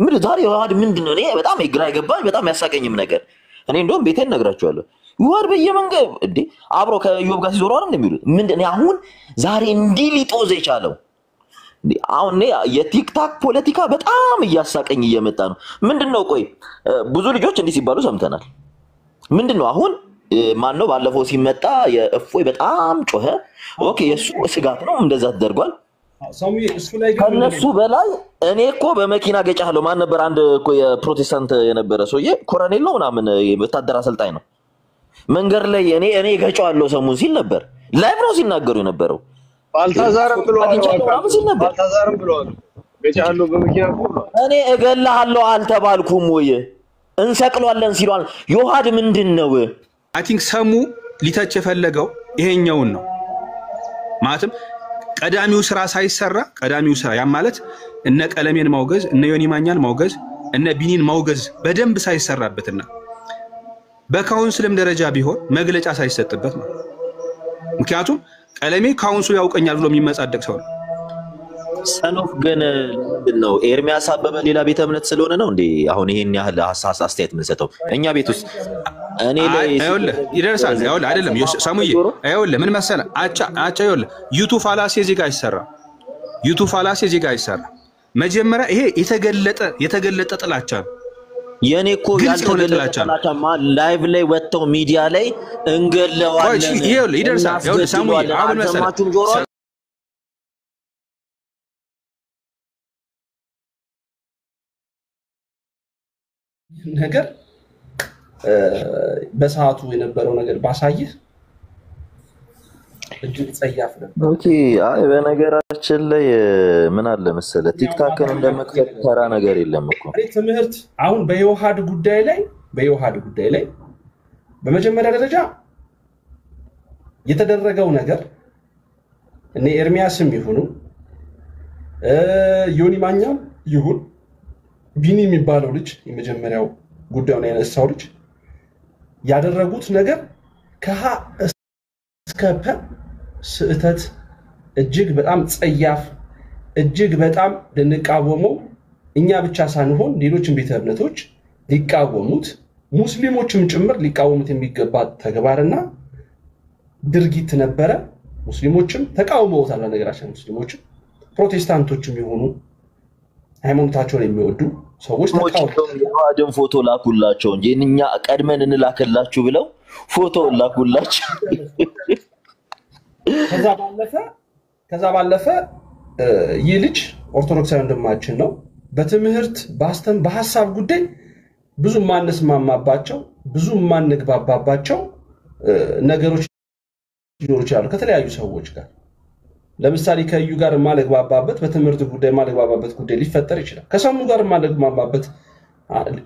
ምን ዛሬ ዮሐድ ምንድነው? እኔ በጣም ግራ ይገባኝ በጣም ያሳቀኝም ነገር እኔ እንደውም ቤቴን ነግራቸዋለሁ። ዮሐድ በየመንገድ እንዴ አብሮ ከዮብ ጋር ሲዞሩ አይደል እንደሚሉት ምንድነው አሁን ዛሬ እንዲህ ሊጦዝ የቻለው? አሁን የቲክታክ ፖለቲካ በጣም እያሳቀኝ እየመጣ ነው። ምንድነው? ቆይ ብዙ ልጆች እንዲህ ሲባሉ ሰምተናል። ምንድነው አሁን ማን ነው ባለፈው ሲመጣ የእፎይ በጣም ጮኸ። ኦኬ የሱ ስጋት ነው እንደዛ ተደርጓል። ከነሱ በላይ እኔ እኮ በመኪና ገጫለሁ። ማን ነበር? አንድ እኮ የፕሮቴስታንት የነበረ ሰውዬ ኮሎኔል ነው ምናምን ወታደር አሰልጣኝ ነው። መንገድ ላይ እኔ ገጫለሁ ሰሙን ሲል ነበር። ላይቭ ነው ሲናገሩ የነበረው። ባልታዛርም ብለዋል ገጫለሁ በመኪና ብለዋል። እኔ እገላሃለሁ አልተባልኩም ወይ እንሰቅሏለን ሲሏል። ዮሐድ ምንድነው? አይ ቲንክ ሰሙ ሊተች የፈለገው ይሄኛውን ነው ማለትም ቀዳሚው ስራ ሳይሰራ ቀዳሚው ስራ ያ ማለት እነ ቀለሜን ማውገዝ እነ ዮኒ ማኛን ማውገዝ እነ ቢኒን ማውገዝ በደንብ ሳይሰራበትና በካውንስልም ደረጃ ቢሆን መግለጫ ሳይሰጥበት ነው። ምክንያቱም ቀለሜ ካውንስሉ ያውቀኛል ብሎ የሚመጻደቅ ሰው ነው። ሰኖፍ ግን ምንድነው ኤርሚያስ አበበ ሌላ ቤተ እምነት ስለሆነ ነው እንዴ አሁን ይሄን ያህል ሐሳስ አስተያየት ምን ሰጠው? እኛ ቤት ውስጥ እኔ ላይ ይደርሳል አይደለም ሰሙዬ አይወለ ምን መሰለህ አቻ ይወለ ዩቱ ፋላሲ እዚህ ጋር ይሰራ ዩቱ ፋላሲ እዚህ ጋር ይሰራ። መጀመሪያ ይሄ የተገለጠ ጥላቻ ነው። የኔ እኮ ያልተገለጠ ጥላቻ ላይቭ ላይ ወጥተው ሚዲያ ላይ እንገለዋለን ይደርሳል ሰሙዬ አሁን መሰለህ ነገር በሰዓቱ የነበረው ነገር ባሳይህ እጅግ ጸያፍ ነበር። ኦኬ አይ በነገራችን ላይ ምን አለ መሰለህ ቲክታክን እንደመክፈት ተራ ነገር የለም እኮ ትምህርት አሁን በዮሐድ ጉዳይ ላይ በመጀመሪያ ደረጃ የተደረገው ነገር እኔ ኤርሚያስም ይሁኑ ዮኒ ማኛም ይሁን ቢኒ የሚባለው ልጅ የመጀመሪያው ጉዳዩን ያነሳው ልጅ ያደረጉት ነገር ከሀ እስከ ፐ ስህተት እጅግ በጣም ጸያፍ እጅግ በጣም ልንቃወመው እኛ ብቻ ሳንሆን ሌሎችም ቤተ እምነቶች ሊቃወሙት ሙስሊሞችም ጭምር ሊቃወሙት የሚገባ ተግባርና ድርጊት ነበረ። ሙስሊሞችም ተቃውመውታል። ነገራችን ሙስሊሞችም ፕሮቴስታንቶችም ይሆኑ ሃይማኖታቸውን የሚወዱ ሰዎች ዮሐድን ፎቶ ላኩላቸው እንጂ እኛ ቀድመን እንላከላችሁ ብለው ፎቶ ላኩላቸው። ከዛ ባለፈ ይህ ልጅ ኦርቶዶክሳዊ ወንድማችን ነው። በትምህርት በሐሳብ ጉዳይ ብዙ ማንስማማባቸው ብዙ ማንግባባባቸው ነገሮች ሊኖሩ ይችላሉ ከተለያዩ ሰዎች ጋር። ለምሳሌ ከዩ ጋር ማለግባባበት በትምህርት ጉዳይ ማለግባባበት ጉዳይ ሊፈጠር ይችላል። ከሰሙ ጋር ማለግባባበት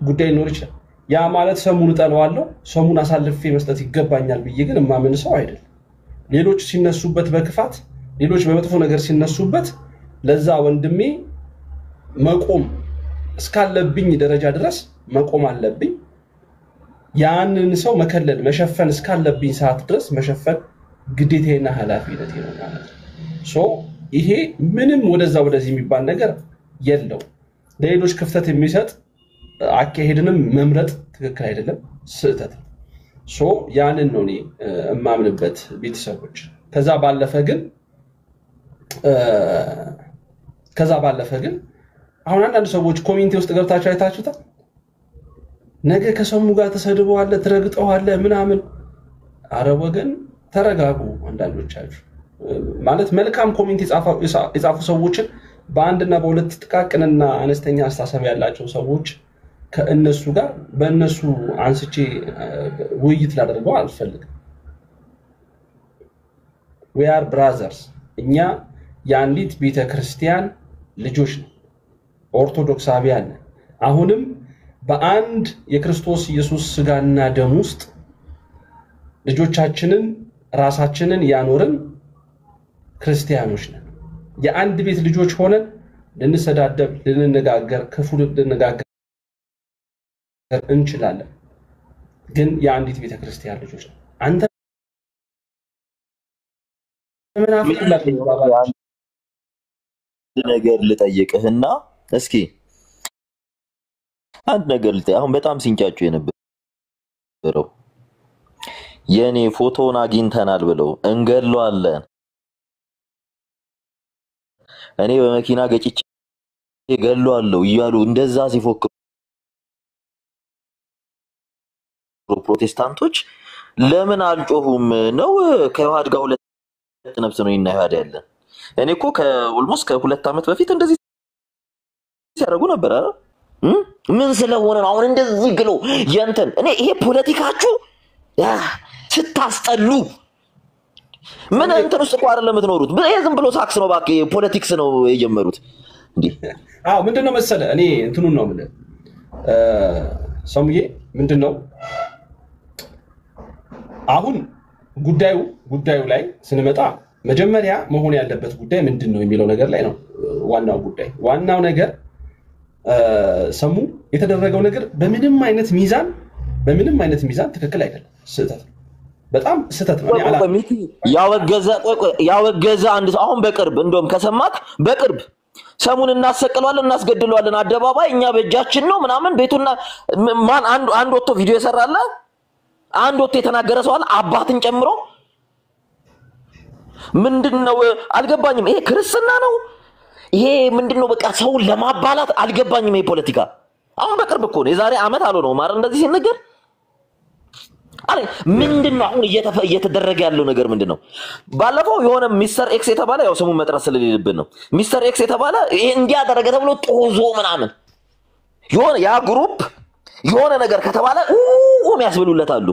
ጉዳይ ሊኖር ይችላል። ያ ማለት ሰሙን እጠለዋለሁ ሰሙን አሳልፌ መስጠት ይገባኛል ብዬ ግን ማመን ሰው አይደለም። ሌሎች ሲነሱበት በክፋት ሌሎች በመጥፎ ነገር ሲነሱበት ለዛ ወንድሜ መቆም እስካለብኝ ደረጃ ድረስ መቆም አለብኝ። ያንን ሰው መከለል መሸፈን እስካለብኝ ሰዓት ድረስ መሸፈን ግዴታዬና ኃላፊነቴ ነው ማለት ነው። ይሄ ምንም ወደዚህ የሚባል ነገር የለው። ለሌሎች ክፍተት የሚሰጥ አካሄድንም መምረጥ ትክክል አይደለም፣ ስህተት ነው። ያንን ነው እኔ እማምንበት ቤተሰቦች። ከዛ ባለፈ ግን አሁን አንዳንድ ሰዎች ኮሜንት ውስጥ ገብታችሁ አይታችሁታል። ነገ ከሰሙ ጋር ተሰድበዋል ትረግጠዋል ምናምን። አረ ወገን ተረጋጉ። አንዳንዶቻችሁ ማለት መልካም ኮሜንት የጻፉ ሰዎችን በአንድና በሁለት ጥቃቅንና አነስተኛ አስተሳሰብ ያላቸው ሰዎች ከእነሱ ጋር በእነሱ አንስቼ ውይይት ላደርገው አልፈልግም። we are brothers እኛ የአንዲት ቤተክርስቲያን ልጆች ነን፣ ኦርቶዶክሳውያን ነን። አሁንም በአንድ የክርስቶስ ኢየሱስ ስጋና ደም ውስጥ ልጆቻችንን ራሳችንን ያኖርን ክርስቲያኖች ነን። የአንድ ቤት ልጆች ሆነን ልንሰዳደብ ልንነጋገር ክፉ ልንነጋገር እንችላለን፣ ግን የአንዲት ቤተክርስቲያን ልጆች ነን። አንተ ነገር ልጠይቅህና እስኪ አንድ ነገር ልታይ አሁን በጣም ሲንጫጩ የነበረው የኔ ፎቶን አግኝተናል ብለው እንገለዋለን እኔ በመኪና ገጭቼ ገለዋለሁ እያሉ እንደዛ ሲፎክሩ ፕሮቴስታንቶች ለምን አልጮሁም ነው ከዮሐድ ጋር ሁለት ነፍስ ነው ይናያድ ያለ እኔ እኮ ከኦልሞስት ከሁለት ዓመት በፊት እንደዚህ ሲያደርጉ ነበር አይደል ምን ስለሆነ ነው አሁን እንደዚህ ግሎ ያንተን እኔ ይሄ ፖለቲካችሁ ስታስጠሉ ምን እንትን ውስጥ እኮ አይደለም የምትኖሩት ዝም ብሎ ሳክስ ነው ባክ ፖለቲክስ ነው የጀመሩት እንዴ አዎ ምንድነው መሰለ እኔ እንትኑን ነው ማለት ሰሙዬ ምንድነው አሁን ጉዳዩ ላይ ስንመጣ መጀመሪያ መሆን ያለበት ጉዳይ ምንድነው የሚለው ነገር ላይ ነው ዋናው ነገር ሰሙ የተደረገው ነገር በምንም አይነት ሚዛን ትክክል አይደለም ስህተት በጣም ስህተት ነው ያወገዘ አንድ አሁን በቅርብ እንደውም ከሰማክ በቅርብ ሰሙን እናሰቅለዋለን እናስገድለዋለን አደባባይ እኛ በእጃችን ነው ምናምን ቤቱና ማን አንድ ወጥቶ ቪዲዮ ይሰራል አንድ ወጥቶ የተናገረ ሰው አለ አባትን ጨምሮ ምንድነው አልገባኝም ይሄ ክርስትና ነው ይሄ ምንድነው በቃ ሰው ለማባላት አልገባኝም ይሄ ፖለቲካ አሁን በቅርብ እኮ ነው የዛሬ አመት አልሆነው ማር እንደዚህ ሲነገር አሬ ምንድነው አሁን እየተደረገ ያለው ነገር ምንድነው ባለፈው የሆነ ሚስተር ኤክስ የተባለ ያው ስሙን መጥራት ስለሌለብን ነው ሚስተር ኤክስ የተባለ ይሄ እንዲያደረገ ተብሎ ጦዞ ምናምን የሆነ ያ ግሩፕ የሆነ ነገር ከተባለ የሚያስብሉለታሉ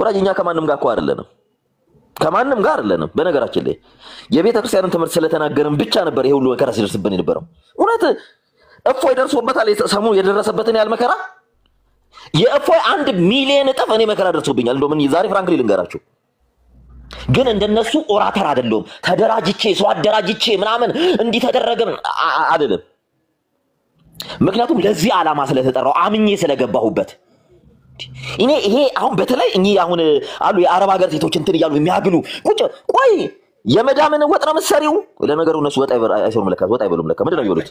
ወራጅኛ ከማንም ጋር አይደለንም በነገራችን ላይ የቤተ ክርስቲያንን ትምህርት ስለተናገርን ብቻ ነበር ይሄ ሁሉ መከራ ሲደርስብን የነበረው እውነት እፎይ ደርሶበታል ሰሙ የደረሰበትን ያል መከራ የእፎይ 1 ሚሊዮን እጥፍ እኔ መከራ ደርሶብኛል እንደው ምን ዛሬ ፍራንክሊ ልንገራችሁ ግን እንደነሱ ኦራተር አይደለም ተደራጅቼ ሰው አደራጅቼ ምናምን እንዲ ተደረገም አይደለም ምክንያቱም ለዚህ ዓላማ ስለተጠራው አምኜ ስለገባሁበት እኔ ይሄ አሁን በተለይ እኚ አሁን አሉ የአረብ ሀገር ሴቶች እንትን ይያሉ የሚያግሉ ቁጭ ቆይ የመዳምን ወጥ ነው መሰሪው ለነገሩ እነሱ ወጥ አይሰሩም ለካ ወጥ አይበሉም ለካ ምንድነው ይወሉት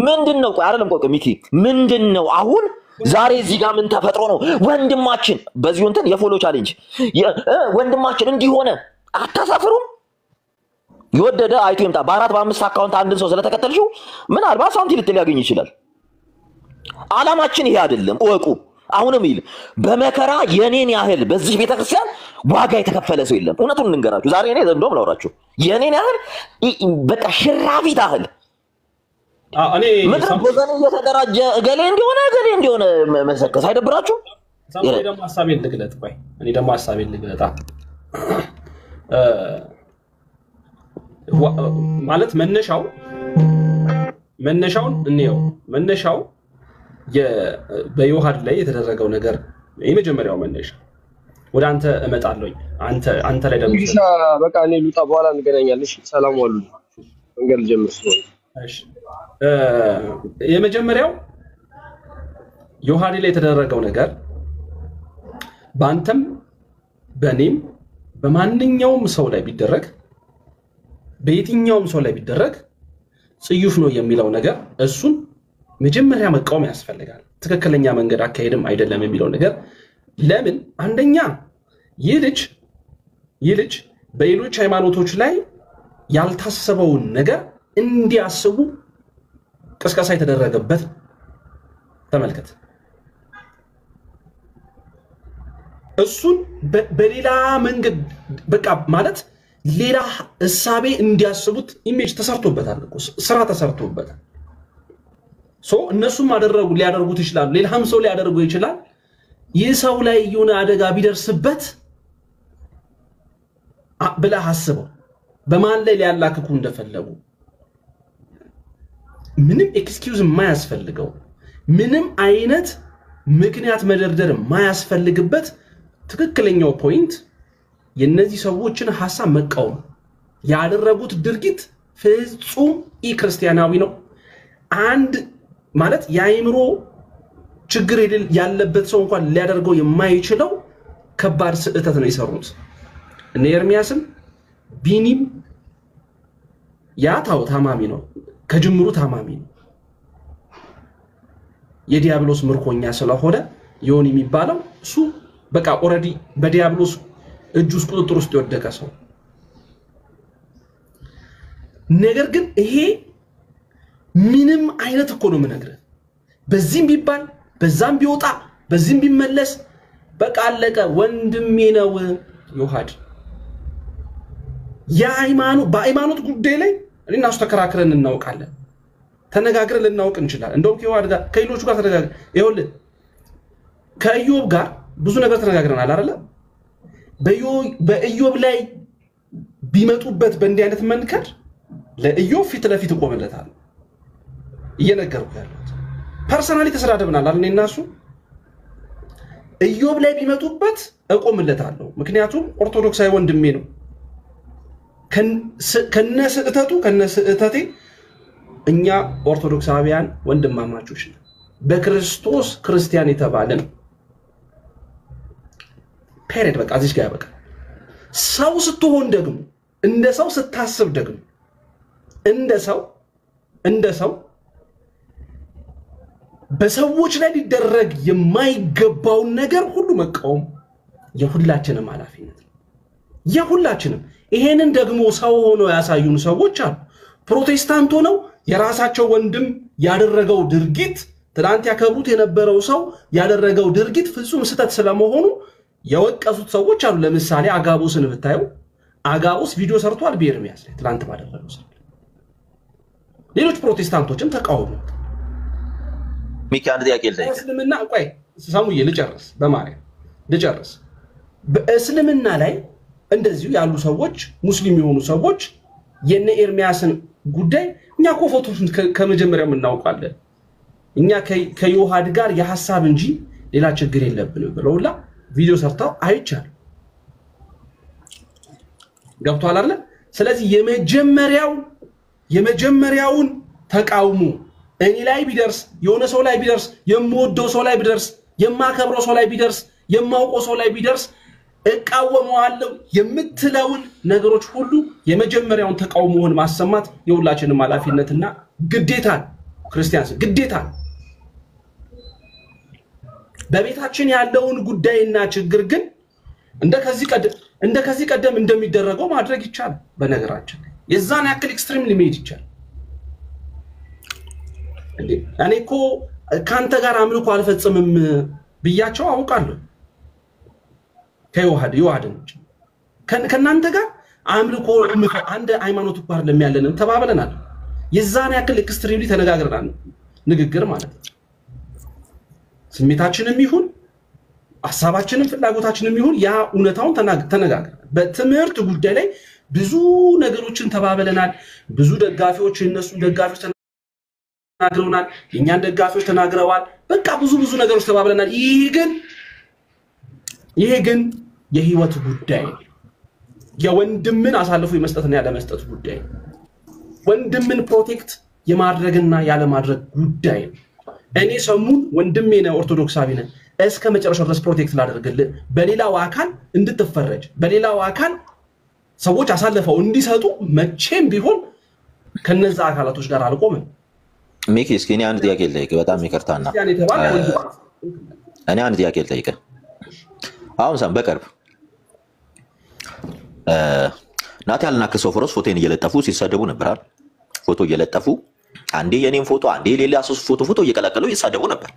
ምንድነው ቆይ አይደለም ቆይ ሚኪ ምንድነው አሁን ዛሬ እዚህ ጋር ምን ተፈጥሮ ነው ወንድማችን በዚሁ እንትን የፎሎ ቻሌንጅ ወንድማችን እንዲሆነ አታሳፍሩም ይወደደ አይቶ ይምጣ በአራት በአምስት አካውንት አንድን ሰው ስለተከተልሽው ምን አልባ ሳንቲ ልትል ያገኝ ይችላል ዓላማችን ይሄ አይደለም ወቁ አሁንም ይል በመከራ የኔን ያህል በዚህ ቤተክርስቲያን ዋጋ የተከፈለ ሰው የለም እውነቱን እንንገራችሁ ዛሬ እኔ እንደውም ላውራችሁ የኔን ያህል በቃ ሽራፊ ታህል እኔ ምድር በዘነ እየተደራጀ ገሌ እንዲሆነ መሰከስ አይደብራችሁ ሳምሪ ደግሞ ሐሳቤን ልግለጥ ቆይ እኔ ደግሞ ሐሳቤን ልግለጣ ማለት መነሻውን እንየው መነሻው በዮሐድ ላይ የተደረገው ነገር የመጀመሪያው መነሻ ወደ አንተ እመጣለሁኝ አንተ ላይ ደግሞ በቃ እኔ ሉጣ በኋላ እንገናኛለን ሰላም ዋሉ እንገል ጀምር እሺ የመጀመሪያው ዮሐድ ላይ የተደረገው ነገር ባንተም በኔም በማንኛውም ሰው ላይ ቢደረግ በየትኛውም ሰው ላይ ቢደረግ ጽዩፍ ነው የሚለው ነገር እሱን መጀመሪያ መቃወም ያስፈልጋል ትክክለኛ መንገድ አካሄድም አይደለም የሚለው ነገር ለምን አንደኛ ይህ ልጅ በሌሎች ሃይማኖቶች ላይ ያልታሰበውን ነገር እንዲያስቡ ቅስቀሳ የተደረገበት ተመልከት እሱን በሌላ መንገድ በቃ ማለት ሌላ እሳቤ እንዲያስቡት ኢሜጅ ተሰርቶበታል እኮ ስራ ተሰርቶበታል እነሱም ሊያደርጉት ይችላል ሌላም ሰው ሊያደርጉ ይችላል ይህ ሰው ላይ የሆነ አደጋ ቢደርስበት ብለህ አስበው በማን ላይ ሊያላክኩ እንደፈለጉ ምንም ኤክስኪውዝ የማያስፈልገው ምንም አይነት ምክንያት መደርደር የማያስፈልግበት ትክክለኛው ፖይንት የነዚህ ሰዎችን ሐሳብ መቃወም ያደረጉት ድርጊት ፍጹም ኢክርስቲያናዊ ነው አንድ ማለት የአይምሮ ችግር ያለበት ሰው እንኳን ሊያደርገው የማይችለው ከባድ ስህተት ነው የሰሩት እነ ኤርሚያስም ቢኒም ያ ታማሚ ነው ከጅምሩ ታማሚ ነው የዲያብሎስ ምርኮኛ ስለሆነ ዮኒ የሚባለው እሱ በቃ ኦሬዲ በዲያብሎስ እጁ ውስጥ ቁጥጥር ውስጥ የወደቀ ሰው። ነገር ግን ይሄ ምንም አይነት እኮ ነው የምነግርህ። በዚህም ቢባል በዛም ቢወጣ በዚህም ቢመለስ በቃ አለቀ። ወንድሜ ነው ዮሐድ። በሃይማኖት ጉዳይ ላይ እኔና እሱ ተከራክረን እናውቃለን፣ ተነጋግረን ልናውቅ እንችላለን። እንደውም ከዮሐድ ጋር ከሌሎቹ ጋር ተነጋግረን ይኸውልህ ከኢዮብ ጋር ብዙ ነገር ተነጋግረናል አይደለ? በኢዮብ ላይ ቢመጡበት በእንዲህ አይነት መንከድ ለኢዮብ ፊት ለፊት እቆምለታለሁ። እየነገርኩህ ያለሁት ፐርሰናሊ ተሰዳደብናል አይደል? እኔና እሱ ኢዮብ ላይ ቢመጡበት እቆምለታለሁ። ምክንያቱም ኦርቶዶክሳዊ ወንድሜ ነው። ከነስህተቴ እኛ ኦርቶዶክሳውያን ወንድማማቾች ነን። በክርስቶስ ክርስቲያን የተባለን ፔሬድ በቃ እዚህ ጋር ያበቃ። ሰው ስትሆን ደግሞ እንደ ሰው ስታስብ ደግሞ እንደ ሰው በሰዎች ላይ ሊደረግ የማይገባውን ነገር ሁሉ መቃወም የሁላችንም ኃላፊነት ነው። የሁላችንም። ይሄንን ደግሞ ሰው ሆኖ ያሳዩን ሰዎች አሉ። ፕሮቴስታንት ሆነው የራሳቸው ወንድም ያደረገው ድርጊት ትናንት ያከብሩት የነበረው ሰው ያደረገው ድርጊት ፍጹም ስህተት ስለመሆኑ የወቀሱት ሰዎች አሉ። ለምሳሌ አጋቦስን ብታየው አጋቦስ ቪዲዮ ሰርቷል በኤርሚያስ ላይ ትናንት ባደረገው ሰው። ሌሎች ፕሮቴስታንቶችም ተቃውመው ሚኪ አንድ ጥያቄ ልጠይቅ። እስልምና ቆይ ሳሙዬ ልጨርስ፣ በማርያም ልጨርስ። በእስልምና ላይ እንደዚሁ ያሉ ሰዎች ሙስሊም የሆኑ ሰዎች የነ ኤርሚያስን ጉዳይ እኛ እኮ ፎቶውን ከመጀመሪያው እናውቃለን፣ እኛ ከዮሐድ ጋር የሐሳብ እንጂ ሌላ ችግር የለብንም ብለውላ ቪዲዮ ሰርተው አይቻል። ገብቷል አይደል? ስለዚህ የመጀመሪያውን ተቃውሞ እኔ ላይ ቢደርስ የሆነ ሰው ላይ ቢደርስ የምወደው ሰው ላይ ቢደርስ የማከብረው ሰው ላይ ቢደርስ የማውቀው ሰው ላይ ቢደርስ እቃወመዋለሁ የምትለውን ነገሮች ሁሉ የመጀመሪያውን ተቃውሞውን ማሰማት የሁላችንም ኃላፊነትና ግዴታ ክርስቲያንስ ግዴታ። በቤታችን ያለውን ጉዳይና ችግር ግን እንደከዚህ ቀደም እንደሚደረገው ማድረግ ይቻላል። በነገራችን የዛን ያክል ኤክስትሪም ሊሚት ይቻላል። እኔ እኮ ካንተ ጋር አምልኮ አልፈጽምም ብያቸው አውቃለሁ። ከዮሐድን ከናንተ ጋር አምልኮ አንድ ሃይማኖት እኮ አይደለም ያለንም ተባብለናል። የዛን ያክል ኤክስትሪምሊ ተነጋግረናል። ንግግር ማለት ነው። ስሜታችንም ይሁን ሐሳባችንም ፍላጎታችንም ይሁን ያ እውነታውን ተነጋግረናል። በትምህርት ጉዳይ ላይ ብዙ ነገሮችን ተባብለናል። ብዙ ደጋፊዎች እነሱ ደጋፊዎች ተናግረውናል፣ የኛን ደጋፊዎች ተናግረዋል። በቃ ብዙ ነገሮች ተባብለናል። ይሄ ግን የህይወት ጉዳይ የወንድምን አሳልፎ የመስጠትና ያለ መስጠት ጉዳይ ወንድምን ፕሮቴክት የማድረግና ያለ ማድረግ ጉዳይ። እኔ ሰሙን ወንድሜ ነው ኦርቶዶክሳዊ ነኝ እስከ መጨረሻው ድረስ ፕሮቴክት ላደርግልህ፣ በሌላው አካል እንድትፈረጅ በሌላው አካል ሰዎች አሳልፈው እንዲሰጡ መቼም ቢሆን ከነዛ አካላቶች ጋር አልቆምም። ሚኪ እስኪ እኔ አንድ ጥያቄ ልጠይቅ፣ በጣም ይቅርታና እኔ አንድ ጥያቄ ልጠይቅ። አሁን ሰም በቅርብ ናታልና ክርስቶፎሮስ ፎቶን እየለጠፉ ሲሳደቡ ነበራል። ፎቶ እየለጠፉ አንዴ የኔን ፎቶ አንዴ ሌላ ፎቶ እየቀላቀሉ ይሳደቡ ነበር።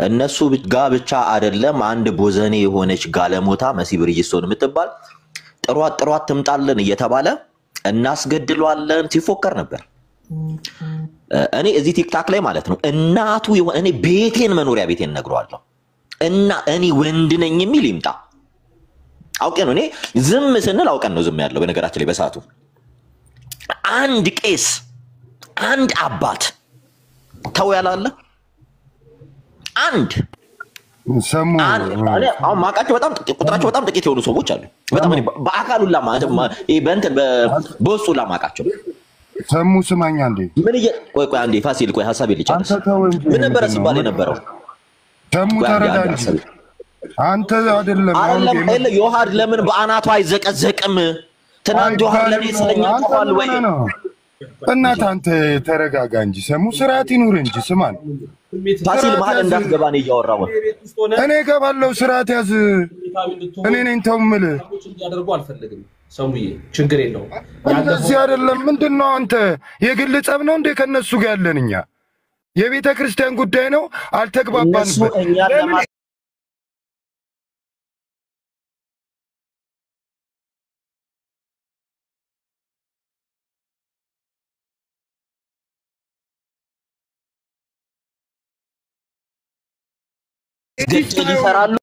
እነሱ ጋር ብቻ አይደለም፣ አንድ ቦዘኔ የሆነች ጋለሞታ መሲ ብርጅስቶን የምትባል ጥሯት ትምጣልን እየተባለ እናስገድሏለን ሲፎከር ነበር። እኔ እዚህ ቲክታክ ላይ ማለት ነው እናቱ እኔ ቤቴን መኖሪያ ቤቴን ነግሯለሁ እና እኔ ወንድ ነኝ የሚል ይምጣ። አውቄ ነው እኔ ዝም ስንል አውቀን ነው ዝም ያለው። በነገራችን ላይ በሰዓቱ አንድ ቄስ አንድ አባት ተው ያላለ አንድ ሰሙ አሁን ማቃቸው በጣም ቁጥራቸው በጣም ጥቂት የሆኑ ሰዎች አሉ። በጣም እኔ በአካሉላ በእንትን በውስጡ ላማቃቸው ሰሙ ስማኛ እንዴ ምን ቆይ አንዴ ፋሲል ቆይ ሐሳብ ይልጫለስ ምን ነበር ሲባል የነበረው ሰሙ ተረዳንጂ አንተ አይደለም አይደለም ዮሐድ ለምን በአናቱ አይዘቀዘቅም? ትናንት ዮሐድ ለኔ ስለኛ ተባል ወይ እናት አንተ ተረጋጋ እንጂ ሰሙ ስርዓት ይኑር እንጂ ስማን ፋሲል መሀል እንዳትገባ ነው እያወራሁ እኔ ገባለሁ ስርዓት ያዝ እኔ ነኝ ተውምል እንዲያደርጉ አልፈልግም ሰሙዬ ችግር የለውም እንደዚህ አይደለም ምንድነው አንተ የግል ጸብ ነው እንደ ከነሱ ጋር ያለንኛ የቤተ ክርስቲያን ጉዳይ ነው አልተግባባንበት ግድ ይሰራሉ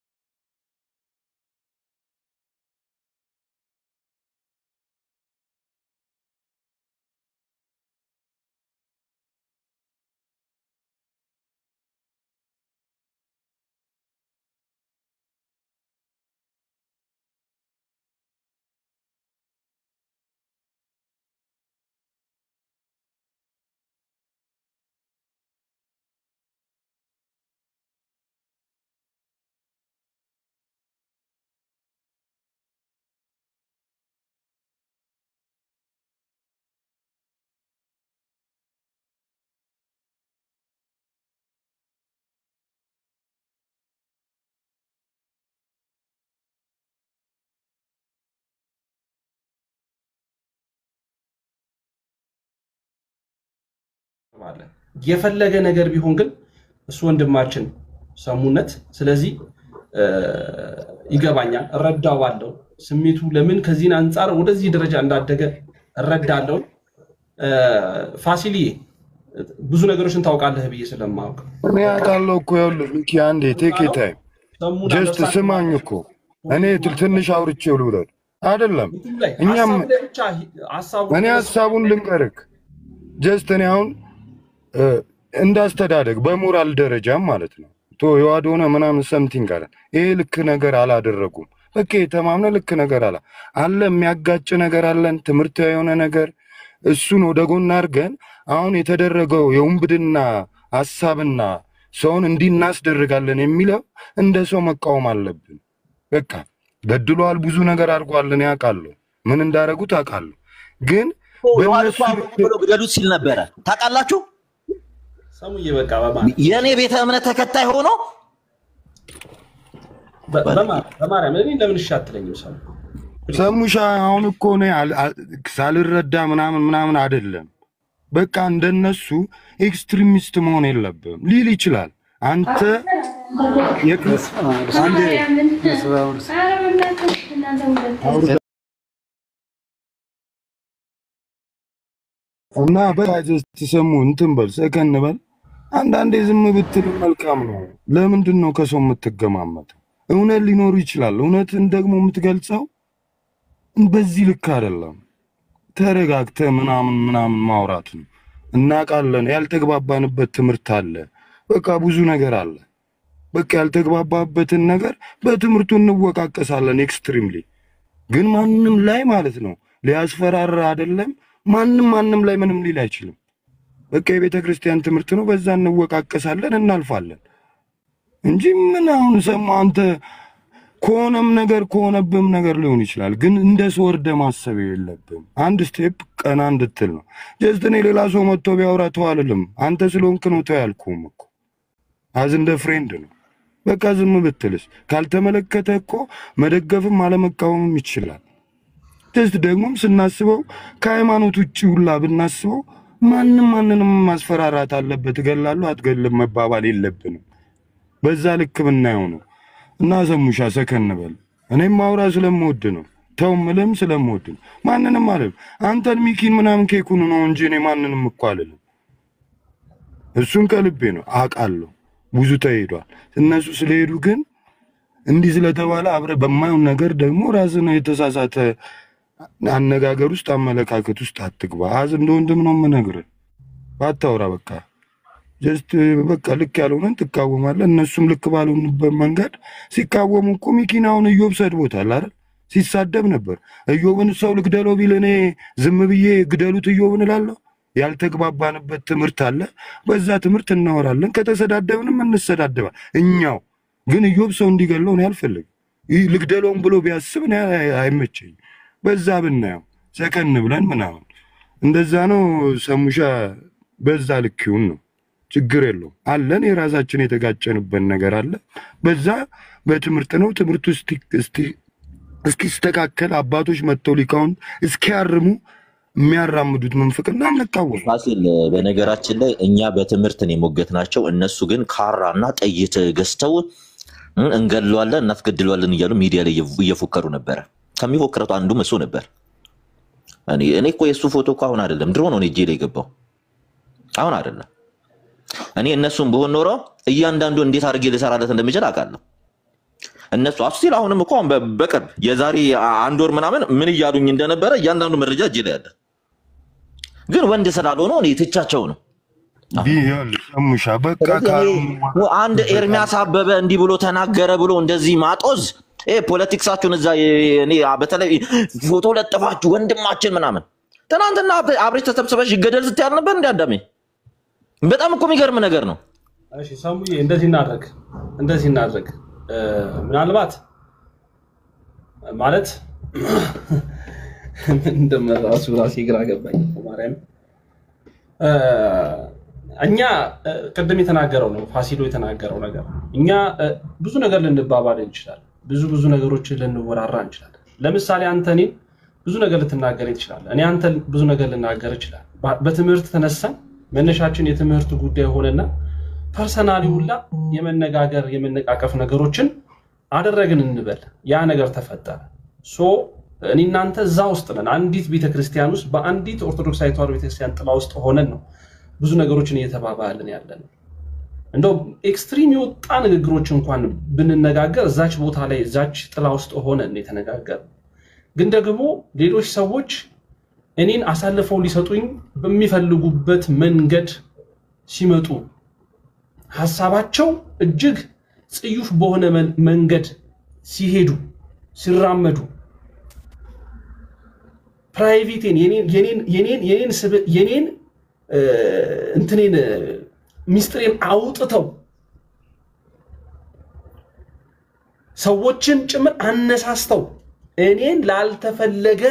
የፈለገ ነገር ቢሆን ግን እሱ ወንድማችን ሰሙነት ስለዚህ ይገባኛል እረዳዋለሁ ስሜቱ ለምን ከዚህ አንፃር ወደዚህ ደረጃ እንዳደገ እረዳለሁ ፋሲሊ ብዙ ነገሮችን ታውቃለህ ብዬ ስለማውቅ እኔ አውቃለሁ እኮ ያለው ሚኪ አንዴ ቴክ ታይም ጀስት ስማኝ እኮ እኔ ትንሽ አውርቼው ልውረድ አይደለም እኛም እኔ ሐሳቡን ልንገርክ ጀስት እኔ አሁን እንዳስተዳደግ በሞራል ደረጃም ማለት ነው ቶ የዋዶና ምናምን ሰምቲንግ አለ ይሄ ልክ ነገር አላደረጉም በቃ ተማምነ ልክ ነገር አለ የሚያጋጭ ነገር አለን ትምርት የሆነ ነገር እሱን ወደ ጎን አድርገን አሁን የተደረገው የውንብድና ሐሳብና ሰውን እንዲናስደርጋለን የሚለው እንደ ሰው መቃወም አለብን በቃ ገድሏል ብዙ ነገር አድርጓል እኔ አውቃለሁ ምን እንዳረጉት አውቃለሁ ግን በእነሱ ብሎ ግደሉት ሲል ነበር ታውቃላችሁ ሰሙዬ በቃ በማን የኔ ቤተ እምነት ተከታይ ሆኖ በማርያም እኔ ለምን ሻትለኝም ሰሙሻ አሁን እኮ ነው ሳልረዳ ምናምን አይደለም በቃ እንደነሱ ኤክስትሪሚስት መሆን የለብም ሊል ይችላል አንተ አንዴ እና በቃ ተሰሙ እንትን በል ሰከን በል አንዳንዴ ዝም ብትል መልካም ነው ለምንድን ነው ከሰው የምትገማመት እውነት ሊኖር ይችላል እውነትን ደግሞ የምትገልጸው በዚህ ልክ አይደለም ተረጋግተ ምናምን ማውራት ነው እናቃለን ያልተግባባንበት ትምርት አለ በቃ ብዙ ነገር አለ በቃ ያልተግባባበትን ነገር በትምርቱ እንወቃቀሳለን ኤክስትሪምሊ ግን ማንንም ላይ ማለት ነው ሊያስፈራራ አይደለም ማንንም ላይ ምንም ሊል አይችልም በቃ የቤተ ክርስቲያን ትምርት ነው በዛ እንወቃቀሳለን እናልፋለን እንጂ ምን አሁን ሰማ አንተ ኮነም ነገር ኮነብም ነገር ሊሆን ይችላል ግን እንደስ ወርደ ማሰብ የለብም አንድ ስቴፕ ቀና እንድትል ነው ጀስት እኔ ሌላ ሰው መጥቶ ቢያወራ ተዋልልም አንተ ስለሆንክ ነው ተያልኩም እኮ አዝ እንደ ፍሬንድ ነው በቃ ዝም ብትልስ ካልተመለከተ እኮ መደገፍም አለመቃወምም ይችላል ጀስት ደግሞም ስናስበው ከሃይማኖት ውጪ ሁላ ብናስበው ማንንም ማስፈራራት አለበት ገላሉ አትገልም መባባል የለብንም በዛ ልክ ብናየው ነው እና ሰሙሻ ሰከን በል እኔም ማውራ ስለምወድ ነው ተው ምለም ስለምወድ ነው ማንንም አለ አንተን ሚኪን ምናምን ከይኩን ነው እንጂ እኔ ማንንም እኮ አልልም እሱን ከልቤ ነው አቃለሁ ብዙ ተሄዷል እነሱ ስለሄዱ ግን እንዲህ ስለተባለ አብረ በማየው ነገር ደግሞ ራስን የተሳሳተ አነጋገር ውስጥ አመለካከት ውስጥ አትግባ አዝ እንደወንድም ነው የምነግርህ ባታውራ በቃ ጀስት በቃ ልክ ያልሆነን ትቃወማለህ እነሱም ልክ ባልሆኑበት መንገድ ሲቃወሙ እኮ ሚኪናውን ኢዮብ ሰድቦታል አይደል ሲሳደብ ነበር ኢዮብን ሰው ልግደለው ቢል እኔ ዝም ብዬ ግደሉት ኢዮብን እላለሁ ያልተግባባንበት ትምርት አለ በዛ ትምርት እናወራለን ከተሰዳደብንም እንሰዳደባ እኛው ግን ኢዮብ ሰው እንዲገለው ነው ያልፈልግ ልግደለውም ብሎ ቢያስብ ነው አይመቸኝ በዛ ብናየው ሰከን ብለን ምናምን እንደዛ ነው ሰሙሻ በዛ ልክ ይሁን ነው ችግር የለው አለን የራሳችን የተጋጨንበት ነገር አለ በዛ በትምርት ነው ትምርቱ እስኪስተካከል አባቶች መጥተው ሊቃውን እስኪያርሙ የሚያራምዱት መንፈቅና እንቃወም ፋሲል በነገራችን ላይ እኛ በትምርት ነው የሞገትናቸው እነሱ ግን ካራና ጥይት ገዝተው እንገለዋለን እናስገድለዋለን እያሉ ሚዲያ ላይ እየፎከሩ ነበር ከሚፎክረው አንዱ እሱ ነበር እኔ እኮ የሱ ፎቶ እኮ አሁን አይደለም ድሮ ነው እጄ ላይ ገባው አሁን አይደለም እኔ እነሱን በሆነ ኖሮ እያንዳንዱ እንዴት አድርጌ ልሰራለት እንደምችል አውቃለሁ እነሱ አፍሲል አሁንም እኮ በቅርብ የዛሬ አንድ ወር ምናምን ምን ይያሉኝ እንደነበረ እያንዳንዱ መረጃ እጄ ላይ አለ ግን ወንድ ስላልሆነ እኔ ትቻቸው ነው ቢሆን ሰሙሻ በቃ አንድ ኤርሚያስ አበበ እንዲህ ብሎ ተናገረ ብሎ እንደዚህ ማጦዝ ፖለቲክሳችሁን እዛ እኔ በተለይ ፎቶ ለጥፋችሁ ወንድማችን ምናምን ትናንትና አብሬት ተሰብስበሽ ይገደል ስትያል ነበር እንዲያዳሜ በጣም እኮ የሚገርም ነገር ነው እሺ ሰሙዬ እንደዚህ እናድርግ ምናልባት ማለት እንደመራሱ ራሴ ግራ ገባኝ ማርያም እኛ ቀደም የተናገረው ነው ፋሲሎ የተናገረው ነገር እኛ ብዙ ነገር ልንባባል እንችላለን ብዙ ነገሮችን ልንወራራ እንችላለን ለምሳሌ አንተ እኔ ብዙ ነገር ልትናገር ይችላል እኔ አንተ ብዙ ነገር ልናገር ይችላል በትምህርት ተነሳን መነሻችን የትምህርት ጉዳይ ሆነና ፐርሰናሊ ሁላ የመነጋገር የመነቃቀፍ ነገሮችን አደረግን እንበል ያ ነገር ተፈጠረ ሶ እኔ እናንተ እዛ ውስጥ ነን አንዲት ቤተክርስቲያን ውስጥ በአንዲት ኦርቶዶክሳዊ ተዋሕዶ ቤተክርስቲያን ጥላ ውስጥ ሆነን ነው ብዙ ነገሮችን እየተባባልን ያለነው እንደው ኤክስትሪም የወጣ ንግግሮች እንኳን ብንነጋገር እዛች ቦታ ላይ እዛች ጥላ ውስጥ ሆነን የተነጋገር ግን ደግሞ ሌሎች ሰዎች እኔን አሳልፈው ሊሰጡኝ በሚፈልጉበት መንገድ ሲመጡ ሐሳባቸው እጅግ ጽዩፍ በሆነ መንገድ ሲሄዱ ሲራመዱ ፕራይቬቴን የኔን እንትኔን ሚስጥሬን አውጥተው ሰዎችን ጭምር አነሳስተው እኔን ላልተፈለገ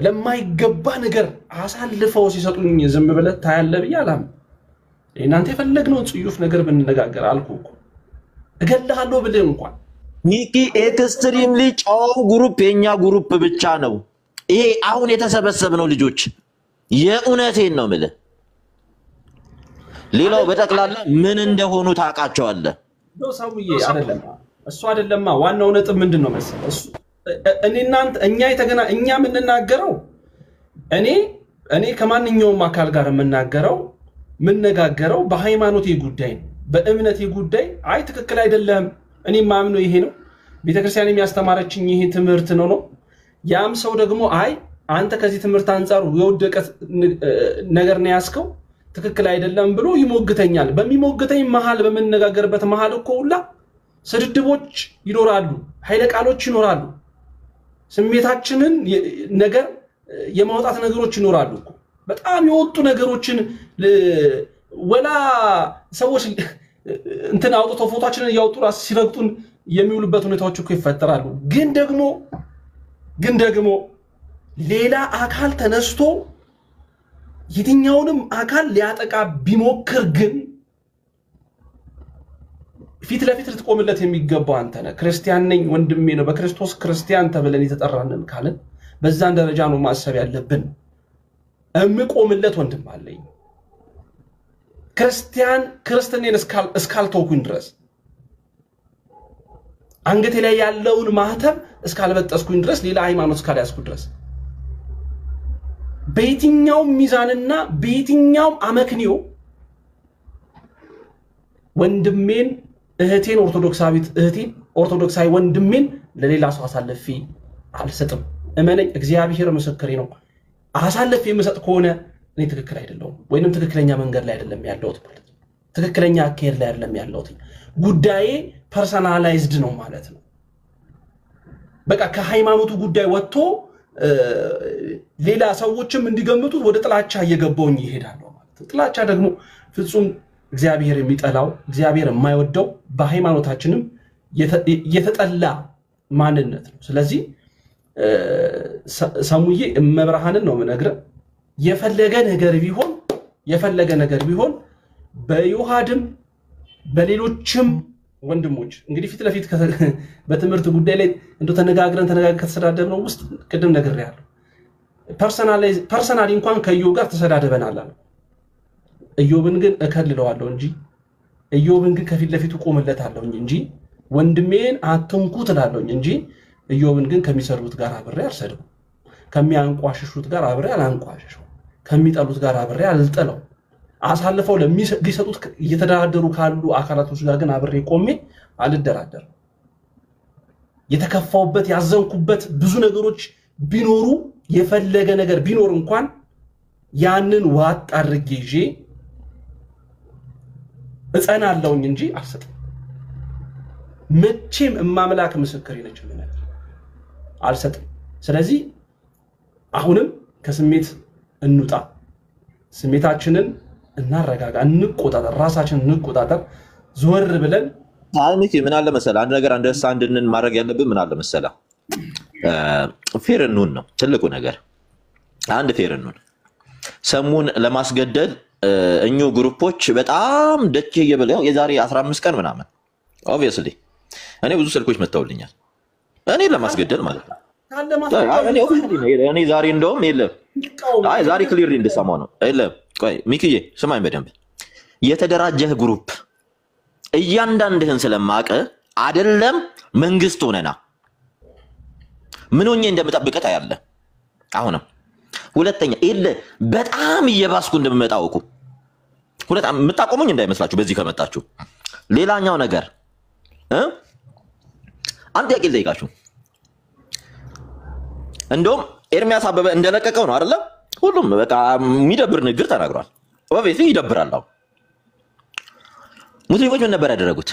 ለማይገባ ነገር አሳልፈው ሲሰጡኝ ዝም ብለህ ታያለህ ብያላም እናንተ የፈለግነው ጽዩፍ ነገር ብንነጋገር አልኩኩ እገልሃለሁ ብለህ እንኳን ሚኪ ኤክስትሪምሊ ጫው ግሩፕ የኛ ግሩፕ ብቻ ነው ይሄ አሁን የተሰበሰብነው ልጆች የኡነቴን ነው ማለት ሌላው በተክላላ ምን እንደሆኑ ታቃቸዋለህ ነው ሰውዬ አይደለም እሱ አይደለማ ዋናው ነጥብ ምንድነው መሰለህ እሱ እኛ ምንናገረው እኔ ከማንኛውም አካል ጋር ምንነጋገረው በሃይማኖቴ ጉዳይ በእምነቴ ጉዳይ አይ ትክክል አይደለም እኔ ማምነው ይሄ ነው ቤተክርስቲያን የሚያስተማረችኝ ይሄ ትምህርት ነው ያም ሰው ደግሞ አይ አንተ ከዚህ ትምህርት አንፃር የወደቀ ነገር ነው ያስከው ትክክል አይደለም ብሎ ይሞግተኛል በሚሞግተኝ መሃል በመነጋገርበት መሃል እኮ ሁላ ስድድቦች ይኖራሉ ኃይለ ቃሎች ይኖራሉ ስሜታችንን ነገር የማውጣት ነገሮች ይኖራሉ እኮ በጣም የወጡ ነገሮችን ወላ ሰዎች እንትን አውጥቶ ፎቶአችንን ያውጡ ራስ ሲረግጡን የሚውሉበት ሁኔታዎች እኮ ይፈጠራሉ ግን ደግሞ ሌላ አካል ተነስቶ የትኛውንም አካል ሊያጠቃ ቢሞክር ግን ፊት ለፊት ልትቆምለት የሚገባው አንተ ነህ ክርስቲያን ነኝ ወንድሜ ነው በክርስቶስ ክርስቲያን ተብለን የተጠራነን ካለን በዛን ደረጃ ነው ማሰብ ያለብን እምቆምለት ወንድም አለኝ ክርስቲያንን እስካልተውኩኝ ድረስ አንገቴ ላይ ያለውን ማህተም እስካልበጠስኩኝ ድረስ ሌላ ሃይማኖት እስካልያዝኩ ድረስ በየትኛው ሚዛንና በየትኛው አመክንዮ ወንድሜን እህቴን ኦርቶዶክሳዊ ወንድሜን ለሌላ ሰው አሳልፌ አልሰጥም እመነኝ እግዚአብሔር ምስክሬ ነው አሳልፌ የምሰጥ ከሆነ እኔ ትክክል አይደለም ወይንም ትክክለኛ መንገድ ላይ አይደለም ያለሁት ማለት ነው ትክክለኛ አካሄድ ላይ አይደለም ያለሁት ጉዳዬ ፐርሰናላይዝድ ነው ማለት ነው በቃ ከሃይማኖቱ ጉዳይ ወጥቶ ሌላ ሰዎችም እንዲገምቱት ወደ ጥላቻ እየገባውኝ ይሄዳል ማለት ነው ጥላቻ ደግሞ ፍጹም እግዚአብሔር የሚጠላው እግዚአብሔር የማይወደው በሃይማኖታችንም የተጠላ ማንነት ነው ስለዚህ ሰሙዬ እመብርሃንን ነው የምነግርህ የፈለገ ነገር ቢሆን በዮሐድም በሌሎችም ወንድሞች እንግዲህ ፊት ለፊት በትምህርት ጉዳይ ላይ እንዶ ተነጋግረን ከተሰዳደብነው ውስጥ ቅድም ነግሬያለሁ ፐርሰናሊ እንኳን ከኢዮብ ጋር ተሰዳደበናል አለ ኢዮብን ግን እከልለዋለሁ እንጂ ኢዮብን ግን ከፊት ለፊቱ ቆምለታለሁ እንጂ ወንድሜን አትንኩት እላለሁኝ እንጂ ኢዮብን ግን ከሚሰሩት ጋር አብሬ አልሰድም ከሚያንቋሽሹት ጋር አብሬ አላንቋሽሽው ከሚጠሉት ጋር አብሬ አልጠለው አሳልፈው ሊሰጡት እየተደራደሩ ካሉ አካላቶች ጋር ግን አብሬ ቆሜ አልደራደር የተከፋውበት ያዘንኩበት ብዙ ነገሮች ቢኖሩ የፈለገ ነገር ቢኖር እንኳን ያንን ዋጥ አድርጌ ይዤ እጸናለሁኝ እንጂ አልሰጥም መቼም እማምላክ ምስክር ነች ማለት አልሰጥም ስለዚህ አሁንም ከስሜት እንውጣ ስሜታችንን እናረጋጋ እንቆጣጠር ራሳችንን እንቆጣጠር ዞር ብለን ታንኪ ምን አለ መሰለ አንድ ነገር አንደርስታንድንን ማድረግ ያለብን ምን አለ መሰለ ፌር እንሁን ነው ትልቁ ነገር አንድ ፌር እንሁን ሰሙን ለማስገደል እኙ ግሩፖች በጣም ደጭ እየበለው የዛሬ 15 ቀን ምናምን ኦብቪየስሊ እኔ ብዙ ስልኮች መጣውልኛል እኔ ለማስገደል ማለት ነው እኔ ዛሬ እንደውም የለም አይ ዛሬ ክሊርሊ እንደሰማው ነው የለም ቆይ ሚኪዬ ስማኝ በደንብ የተደራጀህ ግሩፕ እያንዳንድህን ስለማቀ አይደለም መንግስት ሆነና ምን ሆኜ እንደምጠብቀት ያያለ አሁንም ሁለተኛ ኢለ በጣም እየባስኩ እንደምመጣውቁ ሁለታም መጣቆሙኝ እንዳይመስላችሁ በዚህ ከመጣችሁ ሌላኛው ነገር አንድ ያቂል ዘይጋችሁ እንደውም ኤርሚያስ አበበ እንደለቀቀው ነው አይደለ ሁሉም በቃ የሚደብር ንግር ተናግሯል ኦብቪየስሊ ይደብራል ሙስሊሞች ምን ነበር ያደረጉት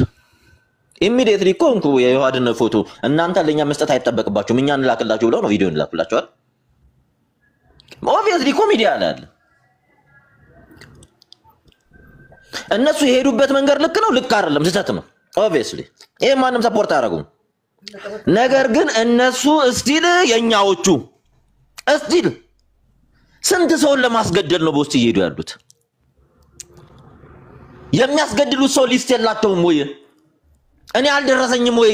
ኢሚዲየትሊ ኮንኩ የዮሐድን ፎቶ እናንተ ለኛ መስጠት አይተበቅባችሁም እኛ እንላክላችሁ ብለው ነው ቪዲዮ እንላክላችኋል ኦብቪየስሊ ኮሜዲ አለ እነሱ የሄዱበት መንገድ ልክ ነው ልክ አይደለም ስህተት ነው ኦብቪየስሊ ይሄ ማንም ሰፖርት አያደርጉም ነገር ግን እነሱ እስቲል የኛዎቹ እስቲል ስንት ሰው ለማስገደል ነው በውስጥ ይሄዱ ያሉት የሚያስገድሉት ሰው ሊስት የላቸውም ወይ እኔ አልደረሰኝም ወይ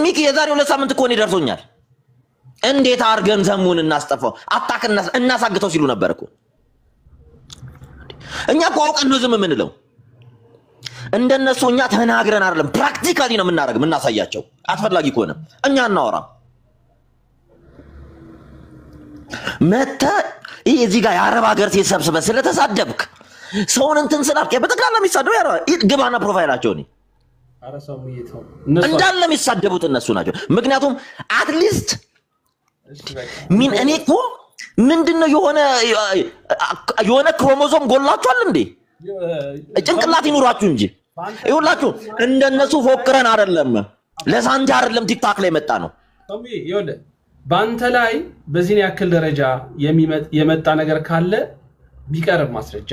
ሚኪ የዛሬው ለሳምንት እኮ ነው ደርሶኛል እንዴት አርገን ሰሙን እናስጠፋው አታክና እናሳግተው ሲሉ ነበር እኮ እኛ ቆቀን ነው ዝም ምንለው እንደነሱኛ ተናግረን አይደለም ፕራክቲካሊ ነው ምናረግ ምናሳያቸው አስፈላጊ ከሆነ እኛ እናወራ መተ እዚህ ጋር የአረብ ሀገር ተሰብስበ ስለተሳደብክ ሰውን እንትን ስላልክ በተቃላ የሚሳደው ያራ ግባና ፕሮፋይላቸው ነው አረሰው ይተው እንዳለ የሚሳደቡት እነሱ ናቸው ምክንያቱም አትሊስት ምን እኔ እኮ ምንድነው የሆነ ክሮሞዞም ጎላችኋል እንዴ ጭንቅላት ይኑራችሁ እንጂ ይሁላችሁ እንደነሱ ፎክረን አይደለም ለሳንጃ አይደለም ቲክታክ ላይ መጣ ነው ይወለ ባንተ ላይ በዚህ ያክል ደረጃ የመጣ ነገር ካለ ቢቀርብ ማስረጃ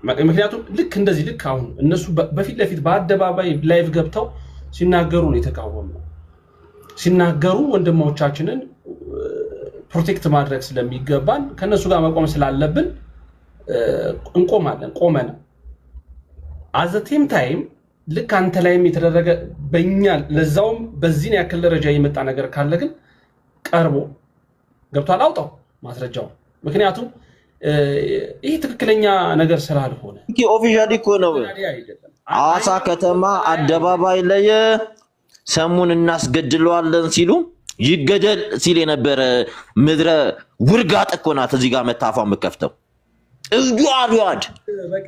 ምክንያቱም ልክ እንደዚህ ልክ አሁን እነሱ በፊት ለፊት በአደባባይ ላይቭ ገብተው ሲናገሩ ነው የተቃወመው ሲናገሩ ወንድሞቻችንን ፕሮቴክት ማድረግ ስለሚገባን ከነሱ ጋር መቆም ስላለብን እንቆማለን ቆመና at the same time ልክ አንተ ላይም የተደረገ በእኛ ለዛውም በዚህ ያክል ደረጃ የመጣ ነገር ካለ ግን ቀርቦ ገብቷል አውጣው ማስረጃው ምክንያቱም ይሄ ትክክለኛ ነገር ስላልሆነ ይሄ ኦፊሻሊ እኮ ነው አሳ ከተማ አደባባይ ላይ ሰሙን እናስገድለዋለን ሲሉ ይገደል ሲል የነበረ ምድረ ውርጋጥ እኮ ናት እዚህ ጋር መታፋው መከፍተው እዩአዱአድ በቃ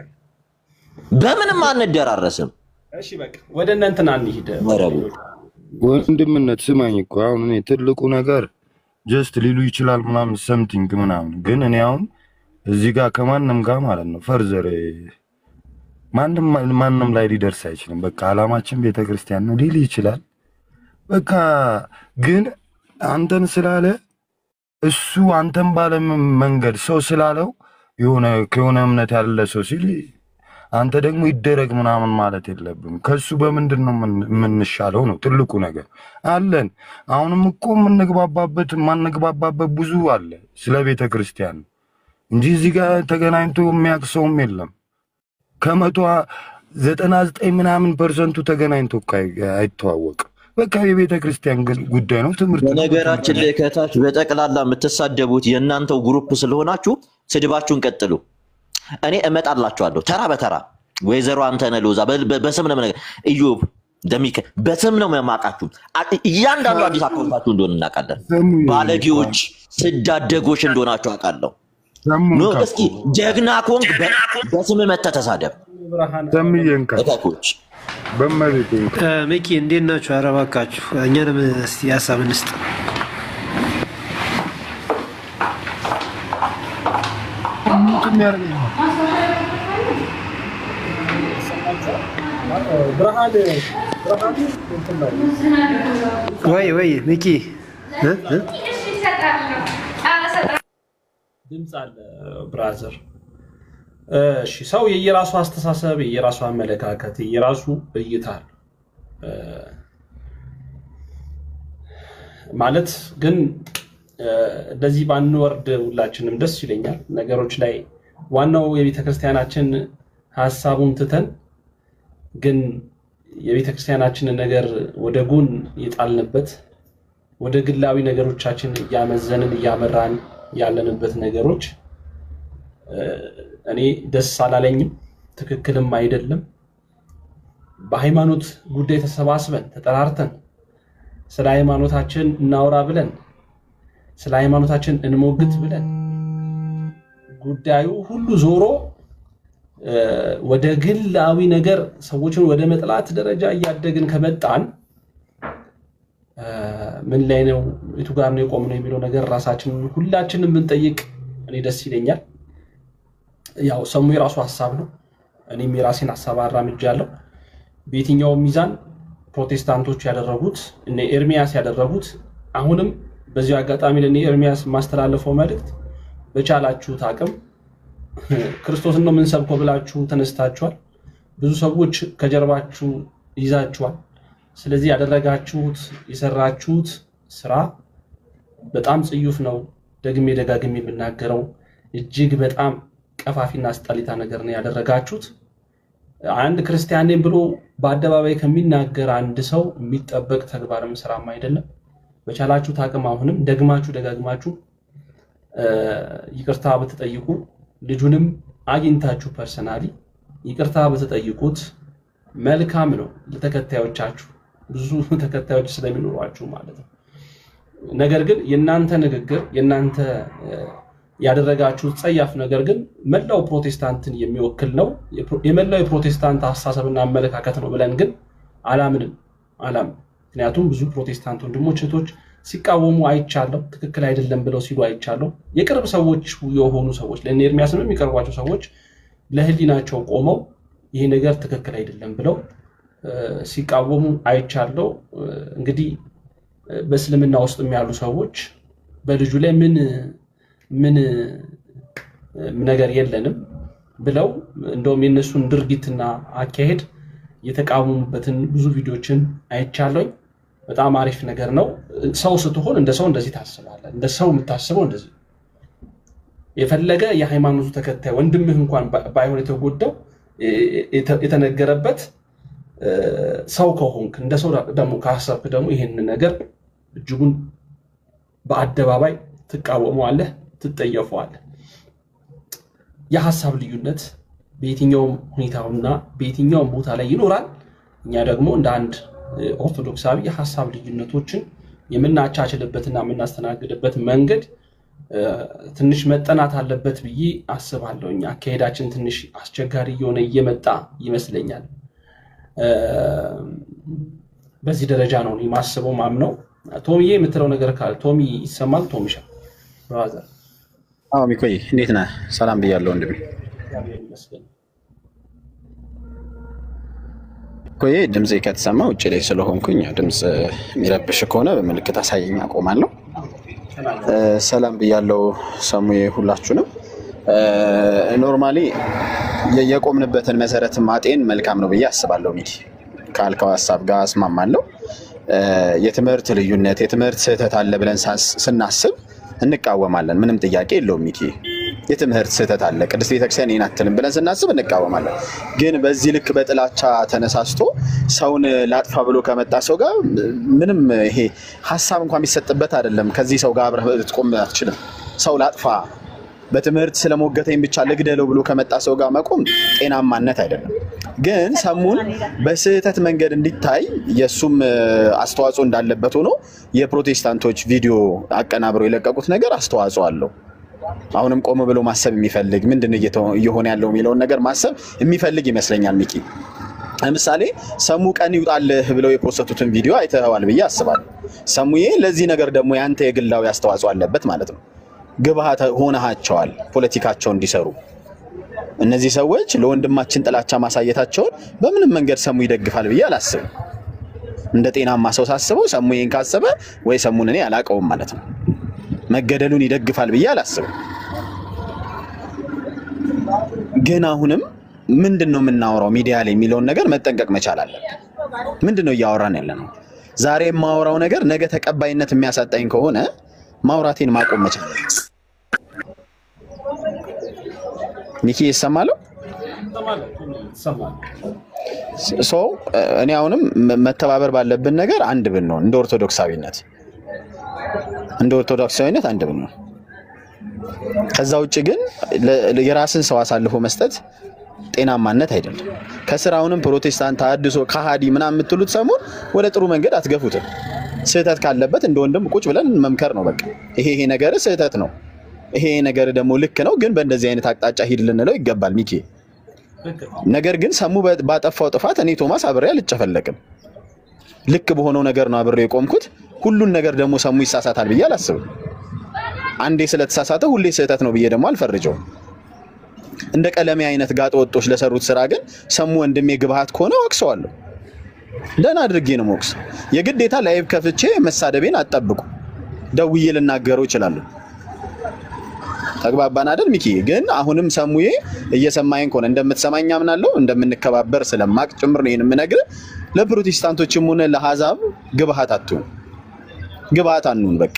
በምንም አንደራረስም እሺ በቃ ወደ እናንተና እንሂድ ወረቡ ወንድምነት ስማኝ እኮ አሁን እኔ ትልቁ ነገር ጀስት ሊሉ ይችላል ምናምን ሰምቲንግ ምናምን ግን እኔ አሁን እዚህ ጋር ከማንም ጋር ማለት ነው ፈርዘር ማንም ላይ ሊደርስ አይችልም በቃ አላማችን ቤተክርስቲያን ነው ሊል ይችላል በቃ ግን አንተን ስላለ እሱ አንተን ባለ መንገድ ሰው ስላለው የሆነ እምነት ያለ ሰው ሲል አንተ ደግሞ ይደረግ ምናምን ማለት የለብም። ከሱ በምንድን ነው የምንሻለው ነው ትልቁ ነገር አለን። አሁንም እኮ የምንግባባበት ማንግባባበት ብዙ አለ ስለ ቤተ ክርስቲያን እንጂ እዚህ ጋር ተገናኝቶ የሚያውቅ ሰውም የለም። 99 ምናምን ፐርሰንቱ ተገናኝቶ አይተዋወቅም። በቃ የቤተ ክርስቲያን ጉዳይ ነው ትምህርት ነው። ነገራችን ላይ ከታች በጠቅላላ የምትሳደቡት የእናንተው ግሩፕ ስለሆናችሁ ስድባችሁን ቀጥሉ። እኔ እመጣላችኋለሁ ተራ በተራ ወይዘሮ አንተነህ ሎዛ በስም ነው ነገር ኢዮብ ደሚከ በስም ነው የማውቃችሁ። እያንዳንዱ አዲስ አካውንታችሁ እንደሆነ እናውቃለን። ባለጌዎች ስዳደጎች እንደሆናችሁ አውቃለሁ። ኖ እስኪ ጀግና ኮንክ በስም መተህ ተሳደብ። ሰምየንካ እታኮች በመቤቴ ሚኪ እንዴት ናችሁ? ኧረ እባካችሁ እኛንም እስቲ ሀሳብ እንስጥ። ወይ ሚኪ ድምፅ አለ ብራዘር። እሺ ሰው የየራሱ አስተሳሰብ፣ የየራሱ አመለካከት፣ የየራሱ እይታ ማለት ግን እንደዚህ ባንወርድ ሁላችንም ደስ ይለኛል። ነገሮች ላይ ዋናው የቤተክርስቲያናችን ሐሳቡን ትተን ግን የቤተክርስቲያናችንን ነገር ወደ ጎን የጣልንበት ወደ ግላዊ ነገሮቻችን ያመዘንን ያመራን ያለንበት ነገሮች እኔ ደስ አላለኝም፣ ትክክልም አይደለም። በሃይማኖት ጉዳይ ተሰባስበን ተጠራርተን ስለ ሃይማኖታችን እናውራ ብለን ስለ ሃይማኖታችን እንሞግት ብለን ጉዳዩ ሁሉ ዞሮ ወደ ግላዊ ነገር ሰዎችን ወደ መጥላት ደረጃ እያደግን ከመጣን ምን ላይ ነው የቱ ጋር ነው የቆምነው የሚለው ነገር ራሳችንን ሁላችንም ብንጠይቅ እኔ ደስ ይለኛል። ያው ሰሙ የራሱ ሐሳብ ነው፣ እኔም የራሴን ሐሳብ አራምጃለሁ። በየትኛው ሚዛን ፕሮቴስታንቶች ያደረጉት እነ ኤርሚያስ ያደረጉት አሁንም በዚህ አጋጣሚ ለኔ ኤርሚያስ ማስተላለፈው መልእክት በቻላችሁት አቅም ክርስቶስን ነው የምንሰብከው ብላችሁ ተነስታችኋል። ብዙ ሰዎች ከጀርባችሁ ይዛችኋል። ስለዚህ ያደረጋችሁት የሰራችሁት ስራ በጣም ጽዩፍ ነው። ደግሜ ደጋግሜ ብናገረው እጅግ በጣም ቀፋፊና አስጠሊታ ነገር ነው ያደረጋችሁት። አንድ ክርስቲያን ነኝ ብሎ በአደባባይ ከሚናገር አንድ ሰው የሚጠበቅ ተግባርም ስራም አይደለም። በቻላችሁት አቅም አሁንም ደግማችሁ ደጋግማችሁ ይቅርታ በተጠይቁ ልጁንም አግኝታችሁ ፐርሰናሊ ይቅርታ በተጠይቁት መልካም ነው ለተከታዮቻችሁ፣ ብዙ ተከታዮች ስለሚኖሯችሁ ማለት ነው። ነገር ግን የናንተ ንግግር የናንተ ያደረጋችሁት ጸያፍ ነገር ግን መላው ፕሮቴስታንትን የሚወክል ነው፣ የመላው የፕሮቴስታንት ሐሳብና አመለካከት ነው ብለን ግን አላምንም። ምክንያቱም ብዙ ፕሮቴስታንት ወንድሞች እህቶች ሲቃወሙ አይቻለሁ፣ ትክክል አይደለም ብለው ሲሉ አይቻለሁ። የቅርብ ሰዎች የሆኑ ሰዎች ለኔ ኤርሚያስ ነው የሚቀርቧቸው ሰዎች ለህሊናቸው ቆመው ይሄ ነገር ትክክል አይደለም ብለው ሲቃወሙ አይቻለሁ። እንግዲህ በእስልምና ውስጥ ያሉ ሰዎች በልጁ ላይ ምን ነገር የለንም ብለው እንደውም የነሱን ድርጊትና አካሄድ የተቃወሙበትን ብዙ ቪዲዮችን አይቻለሁ። በጣም አሪፍ ነገር ነው። ሰው ስትሆን እንደ ሰው እንደዚህ ታስባለህ፣ እንደ ሰው የምታስበው እንደዚህ የፈለገ የሃይማኖቱ ተከታይ ወንድምህ እንኳን ባይሆን የተጎዳው የተነገረበት ሰው ከሆንክ እንደ ሰው ደግሞ ካሰብክ ደግሞ ይሄን ነገር እጅጉን በአደባባይ ትቃወመዋለህ፣ ትጠየፈዋለህ። የሐሳብ ልዩነት በየትኛውም ሁኔታውና በየትኛውም ቦታ ላይ ይኖራል። እኛ ደግሞ እንደ አንድ ኦርቶዶክሳዊ የሐሳብ ልዩነቶችን የምናቻችልበትና የምናስተናግድበት መንገድ ትንሽ መጠናት አለበት ብዬ አስባለሁ። እኛ አካሄዳችን ትንሽ አስቸጋሪ የሆነ እየመጣ ይመስለኛል። በዚህ ደረጃ ነው የማስበው ማምነው። ቶሚዬ የምትለው ነገር ካለ ቶሚ ይሰማል? ቶሚሻ ብራዘር። አዎ ሚኮይ እንዴት ነህ? ሰላም ብያለሁ ወንድሜ። ኮይ ድምጼ ከተሰማ ውጭ ላይ ስለሆንኩኝ ድምጽ የሚረብሽ ከሆነ በምልክት አሳየኝ፣ አቆማለሁ። ሰላም ብያለሁ ሰሙዬ ሁላችሁንም። ኖርማሊ የቆምንበትን መሰረት ማጤን መልካም ነው ብዬ አስባለሁ። ሚኪ ካልከው ሐሳብ ጋር አስማማለሁ። የትምህርት ልዩነት የትምህርት ስህተት አለ ብለን ስናስብ እንቃወማለን። ምንም ጥያቄ የለውም ሚኪ። የትምህርት ስህተት አለ ቅድስት ቤተክርስቲያን ይህን አትልም ብለን ስናስብ እንቃወማለን። ግን በዚህ ልክ በጥላቻ ተነሳስቶ ሰውን ላጥፋ ብሎ ከመጣ ሰው ጋር ምንም ይሄ ሐሳብ እንኳን የሚሰጥበት አይደለም። ከዚህ ሰው ጋር አብረህ ልትቆም አትችልም። ሰው ላጥፋ በትምህርት ስለሞገተኝ ብቻ ልግደለው ብሎ ከመጣ ሰው ጋር መቆም ጤናማነት አይደለም። ግን ሰሙን በስህተት መንገድ እንዲታይ የሱም አስተዋጽኦ እንዳለበት ሆኖ የፕሮቴስታንቶች ቪዲዮ አቀናብረው የለቀቁት ነገር አስተዋጽኦ አለው። አሁንም ቆም ብሎ ማሰብ የሚፈልግ ምንድነው እየሆነ ያለው የሚለውን ነገር ማሰብ የሚፈልግ ይመስለኛል ሚኪ። ለምሳሌ ሰሙ ቀን ይውጣልህ ብለው የፖስተቱትን ቪዲዮ አይተዋል ብዬ አስባለሁ። ሰሙዬ ለዚህ ነገር ደግሞ ያንተ የግላው ያስተዋጽኦ አለበት ማለት ነው። ግብሃት ሆነሃቸዋል ፖለቲካቸው እንዲሰሩ። እነዚህ ሰዎች ለወንድማችን ጥላቻ ማሳየታቸውን በምንም መንገድ ሰሙ ይደግፋል ብዬ አላስብም። እንደ ጤናማ ሰው ሳስበው ሰሙዬን ካሰበ ወይ ሰሙን እኔ አላቀውም ማለት ነው። መገደሉን ይደግፋል ብዬ አላስብም። ግን አሁንም ምንድነው የምናወራው ሚዲያ ላይ የሚለውን ነገር መጠንቀቅ መቻል አለብን። ምንድነው እያወራን ያለነው? ዛሬ የማወራው ነገር ነገ ተቀባይነት የሚያሳጣኝ ከሆነ ማውራቴን ማቆም መቻል አለብን። ሚኪ ይሰማል? ሰው እኔ አሁንም መተባበር ባለብን ነገር አንድ ብንሆን እንደ ኦርቶዶክሳዊነት አንድ ብንሆን። ከዛ ውጪ ግን የራስን ሰው አሳልፎ መስጠት ጤናማነት አይደለም። ከስራውንም ፕሮቴስታንት አድሶ ከሃዲ ምናምን የምትሉት ሰሞን ወደ ጥሩ መንገድ አትገፉትም። ስህተት ካለበት እንደ ወንድም ቁጭ ብለን መምከር ነው በቃ። ይሄ ነገር ስህተት ነው፣ ይሄ ነገር ደግሞ ልክ ነው፣ ግን በእንደዚህ አይነት አቅጣጫ ሂድ ልንለው ይገባል ሚኪ። ነገር ግን ሰሙ ባጠፋው ጥፋት እኔ ቶማስ አብሬ አልጨፈለቅም። ልክ በሆነው ነገር ነው አብሬ የቆምኩት። ሁሉን ነገር ደግሞ ሰሙ ይሳሳታል ብዬ አላስብም። አንዴ ስለተሳሳተ ሁሌ ስህተት ነው ብዬ ደግሞ አልፈርጀው። እንደ ቀለሜ አይነት ጋጥ ወጦች ለሰሩት ስራ ግን ሰሙ ወንድሜ ግብሃት ከሆነ ወቅሰዋለሁ። ደህና አድርጌ ነው ወቅስ። የግዴታ ላይቭ ከፍቼ መሳደቤን አጣብቁ። ደውዬ ልናገረው ይችላል። ተግባባን አይደል ሚኪ? ግን አሁንም ሰሙዬ እየሰማኝ ከሆነ እንደምትሰማኝ አምናለሁ። እንደምንከባበር ስለማቅ ጭምር ነው ይሄን የምነግርህ። ለፕሮቴስታንቶችም ሆነ ለሐዛብ ግብሃት አትሁን፣ ግብሃት አንሁን በቃ።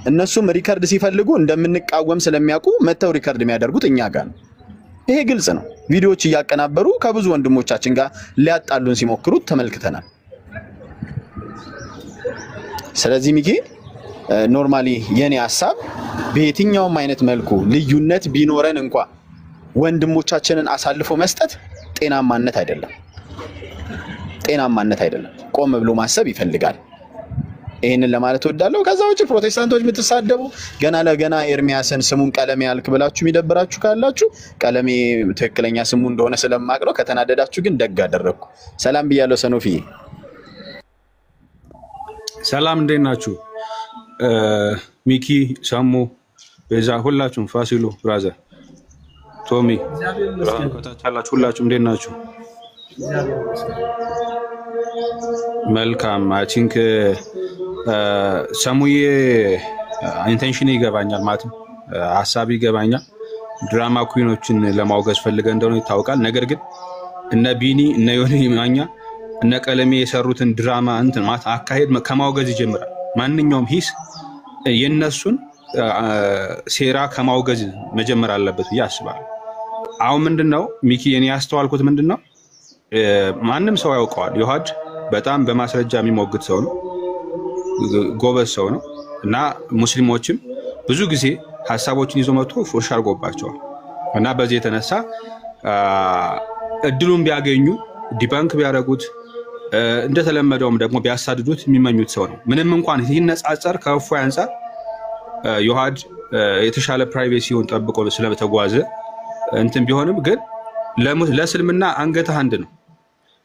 እነሱም ሪከርድ ሲፈልጉ እንደምንቃወም ስለሚያውቁ መተው ሪከርድ የሚያደርጉት እኛ ጋር ነው። ይሄ ግልጽ ነው። ቪዲዮዎች እያቀናበሩ ከብዙ ወንድሞቻችን ጋር ሊያጣሉን ሲሞክሩ ተመልክተናል። ስለዚህ ሚኪ ኖርማሊ የኔ ሐሳብ በየትኛውም አይነት መልኩ ልዩነት ቢኖረን እንኳን ወንድሞቻችንን አሳልፎ መስጠት ጤናማነት አይደለም። ቆም ብሎ ማሰብ ይፈልጋል። ይሄንን ለማለት ወዳለው። ከዛ ውጪ ፕሮቴስታንቶች የምትሳደቡ ገና ለገና ኤርሚያስን ስሙን ቀለሜ ያልክ ብላችሁ የሚደብራችሁ ካላችሁ ቀለሜ ትክክለኛ ስሙ እንደሆነ ስለማቅ ነው። ከተናደዳችሁ ግን ደግ አደረኩ። ሰላም ብያለሁ። ሰኖፊ ሰላም እንዴት ናችሁ? ሚኪ፣ ሰሙ፣ ቤዛ፣ ሁላችሁም፣ ፋሲሉ ብራዘር፣ ቶሚ ከታቻላችሁ ሁላችሁም እንዴት ናችሁ? መልካም። አይ ቲንክ ሰሙዬ ኢንቴንሽን ይገባኛል ማለት ነው። ሐሳብ ይገባኛል። ድራማ ኩዊኖችን ለማውገዝ ፈልገ እንደሆነ ይታወቃል። ነገር ግን እነ ቢኒ እነ ዮኒ ማኛ እነ ቀለሜ የሰሩትን ድራማ እንትን ማለት አካሄድ ከማውገዝ ይጀምራል። ማንኛውም ሂስ የነሱን ሴራ ከማውገዝ መጀመር አለበት ብዬ አስባለሁ። አሁን ምንድነው ሚኪ የኔ ያስተዋልኩት ምንድነው ማንም ሰው ያውቀዋል። ዮሐድ በጣም በማስረጃ የሚሞግት ሰው ነው፣ ጎበዝ ሰው ነው እና ሙስሊሞችም ብዙ ጊዜ ሐሳቦችን ይዞ መጥቶ ፎሽ አርጎባቸዋል እና በዚህ የተነሳ እድሉን ቢያገኙ ዲባንክ ቢያደርጉት እንደተለመደውም ደግሞ ቢያሳድዱት የሚመኙት ሰው ነው። ምንም እንኳን ሲነጻጸር ከእፎይ አንፃር ዮሐድ የተሻለ ፕራይቬሲውን ጠብቆ ስለተጓዘ እንትን ቢሆንም ግን ለእስልምና አንገትህ አንድ ነው።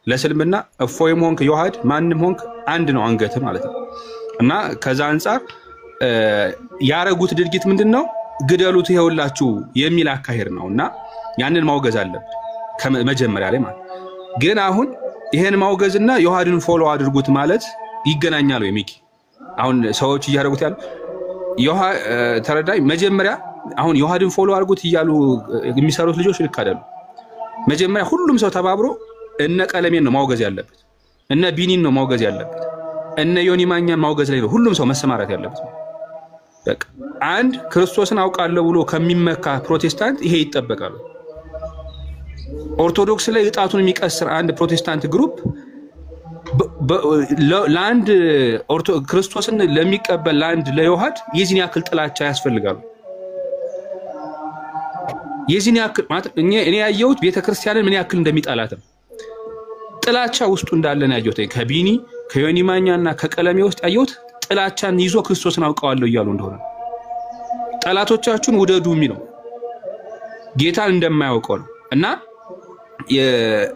ለእስልምና እፎይም ሆንክ ዮሐድ ማንም ሆንክ አንድ ነው አንገትህ ማለት ነው እና ከዛ አንፃር ያረጉት ድርጊት ምንድነው? ግደሉት ይሄውላችሁ የሚል አካሄድ ነውና ያንን ማውገዝ አለበት ከመጀመሪያ ላይ ማለት። ግን አሁን ይሄን ማውገዝና ዮሐድን ፎሎ አድርጉት ማለት ይገናኛል ወይ ሚኪ? አሁን ሰዎች እያደረጉት ያሉ ተረዳይ መጀመሪያ አሁን ዮሐድን ፎሎ አድርጉት እያሉ የሚሰሩት ልጆች ልክ አይደሉም። መጀመሪያ ሁሉም ሰው ተባብሮ እነ ቀለሜን ነው ማውገዝ ያለበት፣ እነ ቢኒን ነው ማውገዝ ያለበት፣ እነ ዮኒ ማኛን ማውገዝ ላይ ነው ሁሉም ሰው መሰማራት ያለበት። በቃ አንድ ክርስቶስን አውቃለሁ ብሎ ከሚመካ ፕሮቴስታንት ይሄ ይጠበቃል። ኦርቶዶክስ ላይ እጣቱን የሚቀስር አንድ ፕሮቴስታንት ግሩፕ ለአንድ ክርስቶስን ለሚቀበል ለአንድ ለዮሐድ የዚህን ያክል ጥላቻ ያስፈልጋሉ። የዚህን ያክል ማለት እኔ ያየሁት ቤተክርስቲያንን ምን ያክል እንደሚጣላት ነው። ጥላቻ ውስጡ እንዳለ ነው ያየሁት። ከቢኒ ከዮኒ ማኛና ከቀለሜ ውስጥ ያየሁት ጥላቻን ይዞ ክርስቶስን አውቀዋለሁ እያሉ እንደሆነ ጠላቶቻችሁን ውደዱ የሚለው ጌታን እንደማያውቀው ነው። እና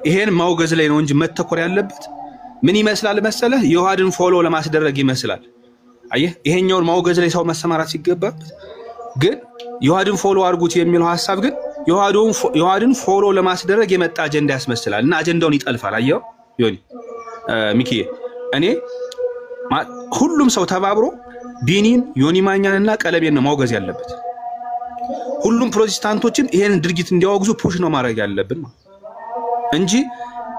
ይሄን ማውገዝ ላይ ነው እንጂ መተኮር ያለበት ምን ይመስላል መሰለህ? ዮሐድን ፎሎ ለማስደረግ ይመስላል። አየህ፣ ይሄኛውን ማውገዝ ላይ ሰው መሰማራት ሲገባበት ግን ዮሐድን ፎሎ አድርጉት የሚለው ሐሳብ ግን ዮሐድን ፎሎ ለማስደረግ የመጣ አጀንዳ ያስመስላል እና አጀንዳውን ይጠልፋል። አየው ዮኒ ሚኪዬ፣ እኔ ሁሉም ሰው ተባብሮ ቢኒን ዮኒ ማኛንና ቀለሜን ነው ማውገዝ ያለበት። ሁሉም ፕሮቴስታንቶችም ይሄን ድርጊት እንዲያወግዙ ፑሽ ነው ማድረግ ያለብን እንጂ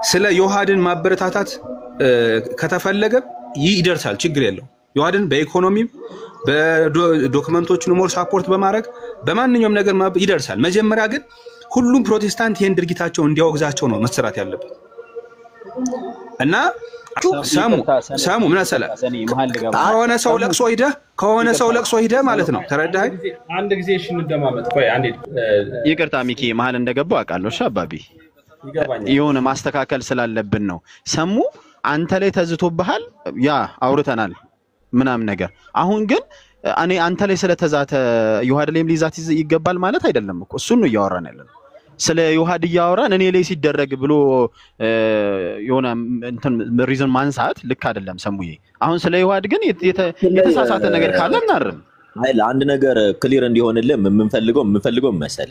ስለ ዮሐድን ማበረታታት ከተፈለገ ይደርሳል፣ ችግር የለው። ዮሐድን በኢኮኖሚም በዶክመንቶችን ሞር ሳፖርት በማድረግ በማንኛውም ነገር ይደርሳል። መጀመሪያ ግን ሁሉም ፕሮቴስታንት ይሄን ድርጊታቸው እንዲያወግዛቸው ነው መሰራት ያለበት እና ሰሙ ምን አሰለ ከሆነ ሰው ለቅሶ ሄደ ማለት ነው። ተረዳኸኝ? አንድ ጊዜ እሺ እንደማመጥ ቆይ አንዴ ይቅርታ ሚኪ መሀል እንደገባው አውቃለሁ። እሺ አባቢ የሆነ ማስተካከል ስላለብን ነው። ሰሙ አንተ ላይ ተዝቶብሃል፣ ያ አውርተናል ምናምን ነገር። አሁን ግን እኔ አንተ ላይ ስለተዛተ ዮሐድ ላይም ሊዛት ይገባል ማለት አይደለም እኮ። እሱን ነው እያወራን ያለነው። ስለ ዮሐድ እያወራን እኔ ላይ ሲደረግ ብሎ የሆነ እንትን ሪዝን ማንሳት ልክ አይደለም ሰሙዬ። አሁን ስለ ዮሐድ ግን የተሳሳተ ነገር ካለ እናርም። አይ ለአንድ ነገር ክሊር እንዲሆንልህ የምንፈልገው መሰለ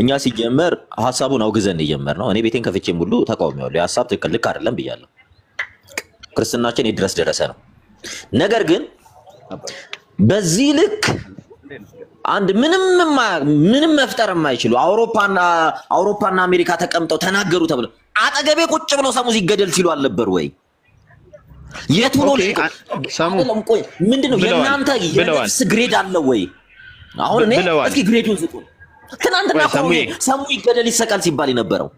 እኛ ሲጀመር ሐሳቡን አውግዘን እየጀመር ነው። እኔ ቤቴን ከፍቼም ሁሉ ተቃውሜዋለሁ። የሐሳብ ትክክል ልክ አይደለም ብያለሁ። ክርስትናችን የድረስ ደረሰ ነው። ነገር ግን በዚህ ልክ አንድ ምንም መፍጠር የማይችሉ አውሮፓና አሜሪካ ተቀምጠው ተናገሩ ተብለው አጠገቤ ቁጭ ብለው ሰሙ ሲገደል ሲሉ አልነበር ወይ? የቱ ነው ሰሙ? ምንድነው የናንተ የነፍስ ግሬድ አለ ወይ? አሁን እኔ እስኪ ግሬዱን ስጡን። ትናንትና ሰሙ ይገደል ይሰቀል ሲባል የነበረው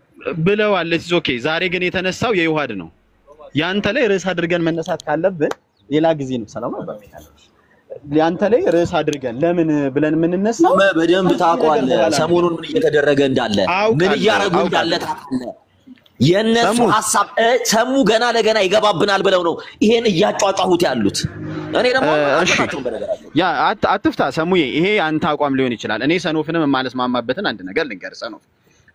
ብለዋል። ኢትስ ኦኬ። ዛሬ ግን የተነሳው የዮሐድ ነው። ያንተ ላይ ርዕስ አድርገን መነሳት ካለብን ሌላ ጊዜ ነው። ሰላም ነው። ያንተ ላይ ርዕስ አድርገን ለምን ብለን የምንነሳው በደንብ ታውቀዋለህ። ሰሞኑን ምን እየተደረገ እንዳለ ምን እያረጉ እንዳለ ታውቃለህ። የነሱ ሐሳብ ሰሙ ገና ለገና ይገባብናል ብለው ነው ይሄን እያጫጫሁት ያሉት። እኔ ደግሞ ያ አትፍታ ሰሙዬ፣ ይሄ አንተ አቋም ሊሆን ይችላል። እኔ ሰኖፍንም የማለስማማበትን አንድ ነገር ልንገርህ። ሰኖፍ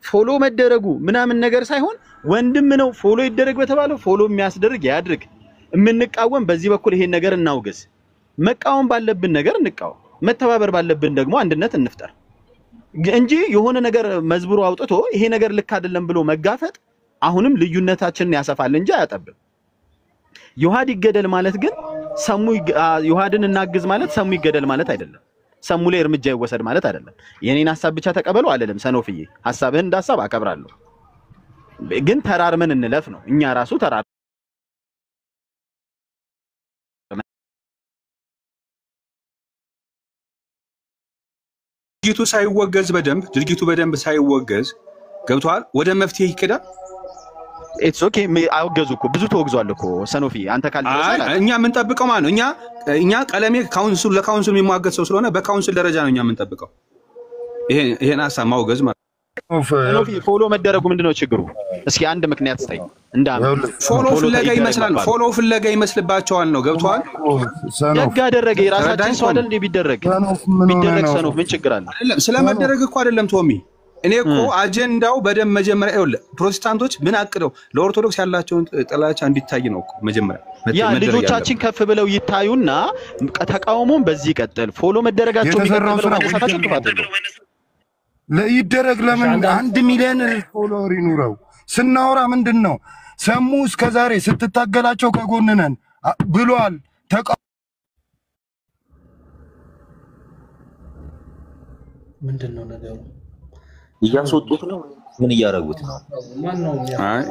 ፎሎ መደረጉ ምናምን ነገር ሳይሆን ወንድም ነው። ፎሎ ይደረግ በተባለው ፎሎ የሚያስደርግ ያድርግ። የምንቃወም በዚህ በኩል ይሄን ነገር እናውግዝ። መቃወም ባለብን ነገር እንቃወም፣ መተባበር ባለብን ደግሞ አንድነት እንፍጠር እንጂ የሆነ ነገር መዝብሩ አውጥቶ ይሄ ነገር ልክ አይደለም ብሎ መጋፈጥ አሁንም ልዩነታችንን ያሰፋል እንጂ አያጠብም። ዮሐድ ይገደል ማለት ግን ሰሙ ዮሐድን እናግዝ ማለት ሰሙ ይገደል ማለት አይደለም። ሰሙ ላይ እርምጃ ይወሰድ ማለት አይደለም። የኔን ሐሳብ ብቻ ተቀበሉ አይደለም። ሰኖፍዬ ሐሳብህን እንዳሳብ አከብራለሁ፣ ግን ተራርመን እንለፍ ነው። እኛ ራሱ ተራር ድርጊቱ በደንብ ሳይወገዝ ገብቷል። ወደ መፍትሄ ይከዳል። ኢትስ ኦኬ። አውገዙ እኮ ብዙ ተወግዟል እኮ ሰኖፊ። አንተ ካልደረሰ እኛ ምን ጠብቀው ማለት ነው? እኛ ቀለሜ ለካውንስሉ የሚሟገት ሰው ስለሆነ በካውንስል ደረጃ ነው እኛ ምን ጠብቀው ይሄን ሐሳብ ማውገዝ ማለት ሰኖፊ። ፎሎ መደረጉ ምንድነው ችግሩ? እስኪ አንድ ምክንያት ስጠኝ። ፎሎ ፍለጋ ይመስላል። ፎሎ ፍለጋ ይመስልባቸዋል ነው። ገብቷል። ደግ አደረገ የራሳችን ሰው አይደል እንዴ? ቢደረግ ሰኖፍ ምን ችግር አለ? አይደለም ስለመደረግ እኮ አይደለም ቶሚ። እኔ እኮ አጀንዳው በደም መጀመሪያ ይኸውልህ፣ ፕሮቴስታንቶች ምን አቅደው ለኦርቶዶክስ ያላቸውን ጥላቻ እንዲታይ ነው እኮ መጀመሪያ። ያ ልጆቻችን ከፍ ብለው ይታዩና ተቃውሞን በዚህ ይቀጥል። ፎሎ መደረጋቸው የሚቀጥለው ማንሳታቸው ጥፋት ነው። ለይደረግ ለምን 1 ሚሊዮን ፎሎወር ይኑረው? ስናወራ ምንድነው ሰሙ እስከዛሬ ስትታገላቸው ከጎንነን ብሏል። ምንድነው ነገሩ? እያስወጡት ነው ምን እያደረጉት ነው?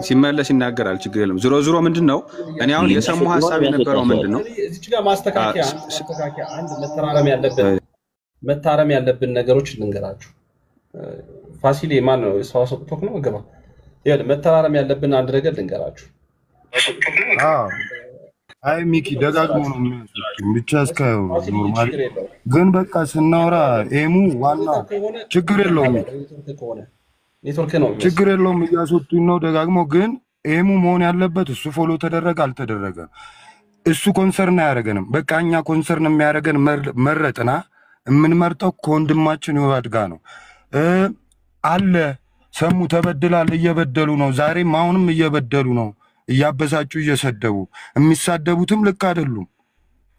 ሲመለስ ይናገራል። ችግር የለም። ዞሮ ዞሮ ምንድነው እኔ አሁን የሰሙ ሐሳብ የነበረው ምንድነው እዚህ ጋር ማስተካከያ አንድ መታረም ያለብን ነገሮች ልንገራችሁ። ፋሲል ማን ነው ሰዋሰው ቶክ ነው ገባ ይሄ መታረም ያለብን አንድ ነገር ልንገራችሁ። አይ ሚኪ ደጋግሞ ነው የሚያስችው ብቻ እስካየው ኖርማል ግን በቃ ስናወራ ኤሙ ዋና ችግር የለውም ኔትወርክ ነው ችግር የለውም እያስወጡኝ ነው ደጋግሞ ግን ኤሙ መሆን ያለበት እሱ ፎሎ ተደረገ አልተደረገ እሱ ኮንሰርን አያደርገንም። በቃ እኛ ኮንሰርን የሚያደርገን መረጥና የምንመርጠው ከወንድማችን ይወድጋ ነው አለ ሰሙ ተበድላል እየበደሉ ነው ዛሬም አሁንም እየበደሉ ነው እያበሳጩ እየሰደቡ የሚሳደቡትም ልክ አይደሉም።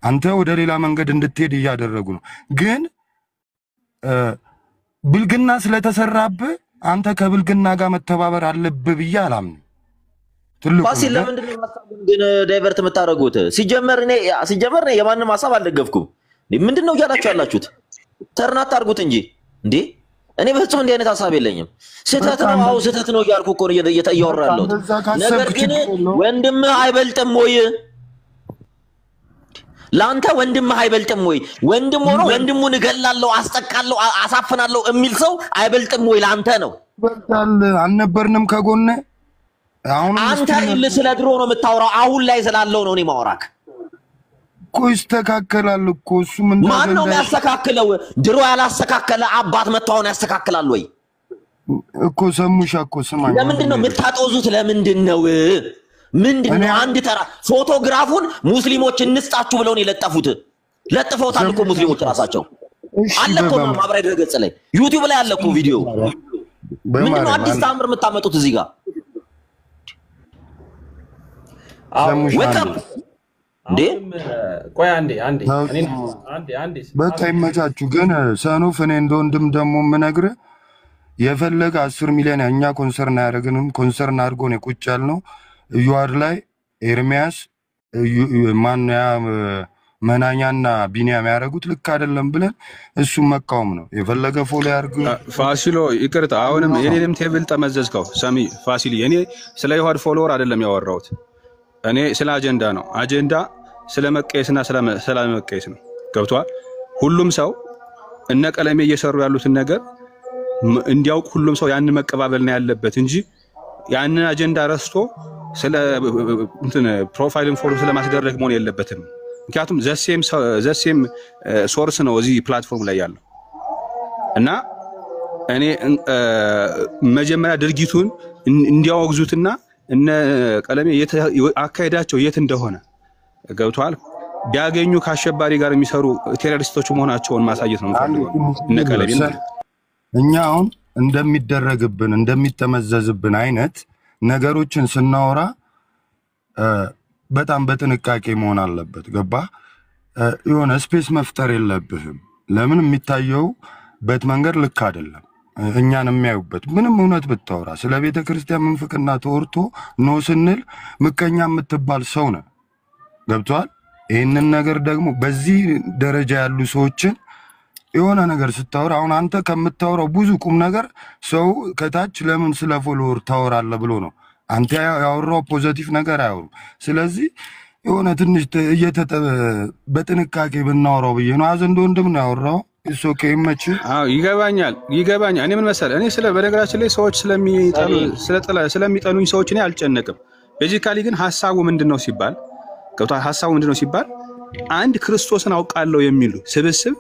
አንተ ወደ ሌላ መንገድ እንድትሄድ እያደረጉ ነው። ግን ብልግና ስለተሰራብህ አንተ ከብልግና ጋር መተባበር አለብህ ብዬ አላምንም። ትልቁ ፋሲል ለምንድን ነው ሐሳቡን ግን ዳይቨርት የምታደርጉት? ሲጀመር እኔ የማንም ሐሳብ አልደገፍኩም። ምንድነው እያላችሁ ያላችሁት? ተርናት አድርጉት እንጂ እንዴ እኔ በፍጹም እንዲህ አይነት ሐሳብ የለኝም። ስህተት ነው አው ስህተት ነው እያልኩ እኮ ነው እያወራለሁ። ነገር ግን ወንድምህ አይበልጥም ወይ? ላንተ ወንድምህ አይበልጥም ወይ? ወንድም ሆኖ ወንድሙን እገላለሁ፣ አስጠቃለሁ፣ አሳፍናለሁ የሚል ሰው አይበልጥም ወይ? ላንተ ነው በቃል አልነበርንም ከጎነ አሁን አንተ ስለ ድሮ ነው የምታወራው። አሁን ላይ ስላለው ነው እኔ ማወራክ። እኮ ይስተካከላል እኮ እሱ ምን ማን ነው የሚያስተካክለው? ድሮ ያላስተካከለ አባት መጣውን ያስተካክላል ወይ? እኮ ሰሙሻ እኮ ስማኝ ለምንድን ነው የምታጦዙት? ለምንድን ነው ምንድነው? አንድ ተራ ፎቶግራፉን ሙስሊሞች እንስጣችሁ ብለው ነው የለጠፉት። ለጥፈውታል እኮ ሙስሊሞች ራሳቸው። አለ እኮ ማብራሪያ ድረገጽ ላይ ዩቲዩብ ላይ አለ እኮ ቪዲዮ። ምንድነው አዲስ ታምር የምታመጡት እዚህ ጋር? ሰሙሻ እንዴ ቆይ አንዴ በቃ ይመቻችሁ። ግን ሰኑፍ እኔ እንደወንድም ደግሞ የምነግርህ የፈለገ 10 ሚሊዮን እኛ ኮንሰርን አያደርግንም። ኮንሰርን አድርጎ ነው ቁጭ ያልነው። ዩአር ላይ ኤርሚያስ ማን ያ መናኛና ቢኒያም ያደረጉት ልክ አይደለም ብለን እሱም መቃወም ነው። የፈለገ ፎሎ ያርጉ። ፋሲሎ ይቅርታ፣ አሁንም የኔንም ቴብል ተመዘዝከው። ሰሚ ፋሲል የኔ ስለ ዩአር ፎሎወር አይደለም ያወራሁት። እኔ ስለ አጀንዳ ነው። አጀንዳ ስለ መቀየስና ስለ መቀየስ ነው። ገብቷል? ሁሉም ሰው እነ ቀለሜ እየሰሩ ያሉትን ነገር እንዲያውቅ ሁሉም ሰው ያን መቀባበል ነው ያለበት እንጂ ያንን አጀንዳ ረስቶ ስለ እንትን ፕሮፋይልን ፎሎ ስለማስደረግ መሆን የለበትም። ምክንያቱም ዘሴም ሶርስ ነው እዚህ ፕላትፎርም ላይ ያለው እና እኔ መጀመሪያ ድርጊቱን እንዲያወግዙትና እነ ቀለሜ አካሄዳቸው የት እንደሆነ ገብቷል ቢያገኙ ከአሸባሪ ጋር የሚሰሩ ቴሮሪስቶች መሆናቸውን ማሳየት ነው የምፈልገው። እነ ቀለሜ እኛ አሁን እንደሚደረግብን እንደሚተመዘዝብን አይነት ነገሮችን ስናወራ በጣም በጥንቃቄ መሆን አለበት። ገባ? የሆነ ስፔስ መፍጠር የለብህም። ለምን የሚታየው በት መንገድ ልክ አይደለም። እኛን የሚያዩበት ምንም እውነት ብታወራ ስለ ቤተ ክርስቲያን ምንፍቅና ተወርቶ ነው ስንል ምቀኛ የምትባል ሰው ነው። ገብቷል? ይህንን ነገር ደግሞ በዚህ ደረጃ ያሉ ሰዎችን የሆነ ነገር ስታወራ አሁን አንተ ከምታወራው ብዙ ቁም ነገር ሰው ከታች ለምን ስለ ፎሎወር ታወራለህ ብሎ ነው አንተ ያወራው ፖዚቲቭ ነገር አያወሩ። ስለዚህ የሆነ ትንሽ በጥንቃቄ ብናወራው ብዬ ነው። አዘንዶ ወንድም ነው ያወራው። እሱ ከመች ይገባኛል። እኔ ምን መሰለህ እኔ ስለ በነገራችን ላይ ሰዎች ስለሚጠሉኝ ሰዎች እኔ አልጨነቅም። ቤዚካሊ ግን ሐሳቡ ምንድነው ሲባል ሐሳቡ ምንድነው ሲባል አንድ ክርስቶስን አውቃለሁ የሚሉ ስብስብ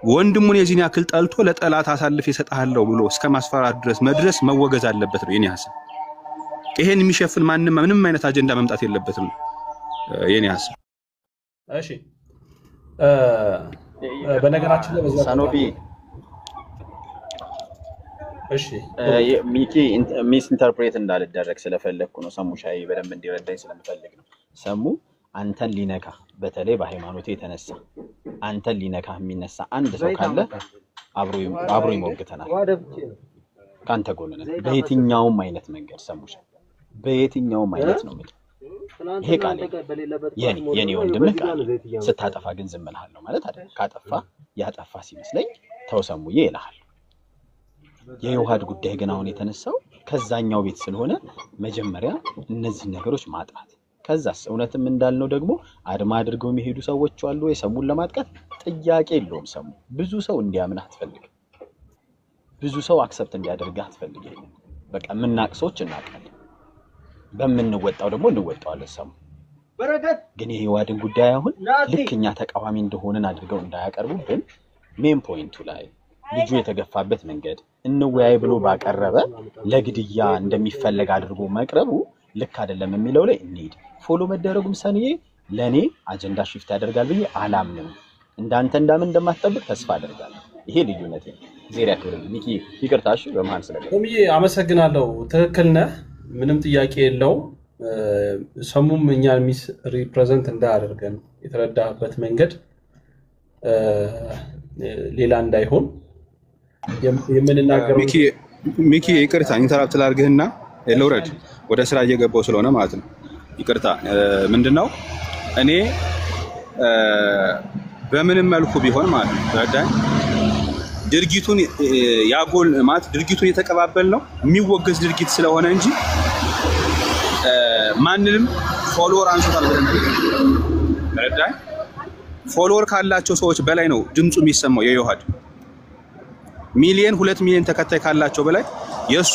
ወንድሙን የዚህን ያክል ጠልቶ ለጠላት አሳልፍ ይሰጣለው ብሎ እስከ ማስፈራራት ድረስ መድረስ መወገዝ አለበት ነው የኔ ሐሳብ። ይሄን የሚሸፍን ምንም አይነት አጀንዳ መምጣት የለበትም የኔ ሐሳብ። እሺ በነገራችን ላይ ሳኖቢ እሺ ሚኪ ሚስ ኢንተርፕሬት እንዳልደረግ ስለፈለኩ ነው። ሰሙሻይ በደንብ እንዲረዳኝ ስለምፈልግ ነው። ሰሙ አንተን ሊነካ በተለይ በሃይማኖት የተነሳ አንተን ሊነካ የሚነሳ አንድ ሰው ካለ አብሮ ይሞግተናል። ካንተ ጎን ነን በየትኛውም አይነት መንገድ። ሰሙሻ በየትኛውም አይነት ነው ማለት ይሄ ቃል የኔ ወንድምህ ቃል ስታጠፋ ግን ዝም እልሃለሁ ማለት አይደል። ካጠፋ ያጠፋ ሲመስለኝ ተው ሰሙዬ እልሃለሁ። የዮሐድ ጉዳይ ግን አሁን የተነሳው ከዛኛው ቤት ስለሆነ መጀመሪያ እነዚህ ነገሮች ማጥራት ከዛስ እውነትም እንዳልነው ደግሞ አድማ አድርገው የሚሄዱ ሰዎች አሉ የሰሙን ለማጥቃት ጥያቄ የለውም ሰሙ ብዙ ሰው እንዲያምንህ አትፈልግም ብዙ ሰው አክሰፕት እንዲያደርግህ አትፈልግም በቃ ምናቅሶች እናቃለን በመንወጣው ደግሞ እንወጣዋለን ሰሙ በረከት ግን የህዋድን ጉዳይ አሁን ልክኛ ተቃዋሚ እንደሆነን አድርገው እንዳያቀርቡብን ሜን ፖይንቱ ላይ ልጁ የተገፋበት መንገድ እንወያይ ብሎ ባቀረበ ለግድያ እንደሚፈልግ አድርጎ መቅረቡ ልክ አይደለም የሚለው ላይ እንሂድ ፎሎ መደረጉም ሰንዬ ለኔ አጀንዳ ሽፍት ያደርጋል ብዬ አላምንም እንዳንተ እንዳምን እንደማትጠብቅ ተስፋ አደርጋለሁ ይሄ ልዩነት ነው ዜሪያ ከሆነ ሚኪ ይቅርታሽ በመሃል ስለገባ ቶሚዬ አመሰግናለሁ ትክክል ነህ ምንም ጥያቄ የለው ሰሙም እኛን ሚስ ሪፕሬዘንት እንዳያደርገን የተረዳበት መንገድ ሌላ እንዳይሆን የምንናገረው ሚኪ ይቅርታ ኢንተራፕት ላድርግህና ለውረድ ወደ ስራ እየገባው ስለሆነ ማለት ነው ይቅርታ ምንድነው እኔ በምንም መልኩ ቢሆን ማለት ነው ረዳኝ ድርጊቱን ያጎል ማለት ድርጊቱን የተቀባበል ነው የሚወገዝ ድርጊት ስለሆነ እንጂ ማንንም ፎሎወር አንሶታል ብለን ረዳኝ ፎሎወር ካላቸው ሰዎች በላይ ነው ድምጹ የሚሰማው የዮሐድ ሚሊየን 2 ሚሊየን ተከታይ ካላቸው በላይ የሱ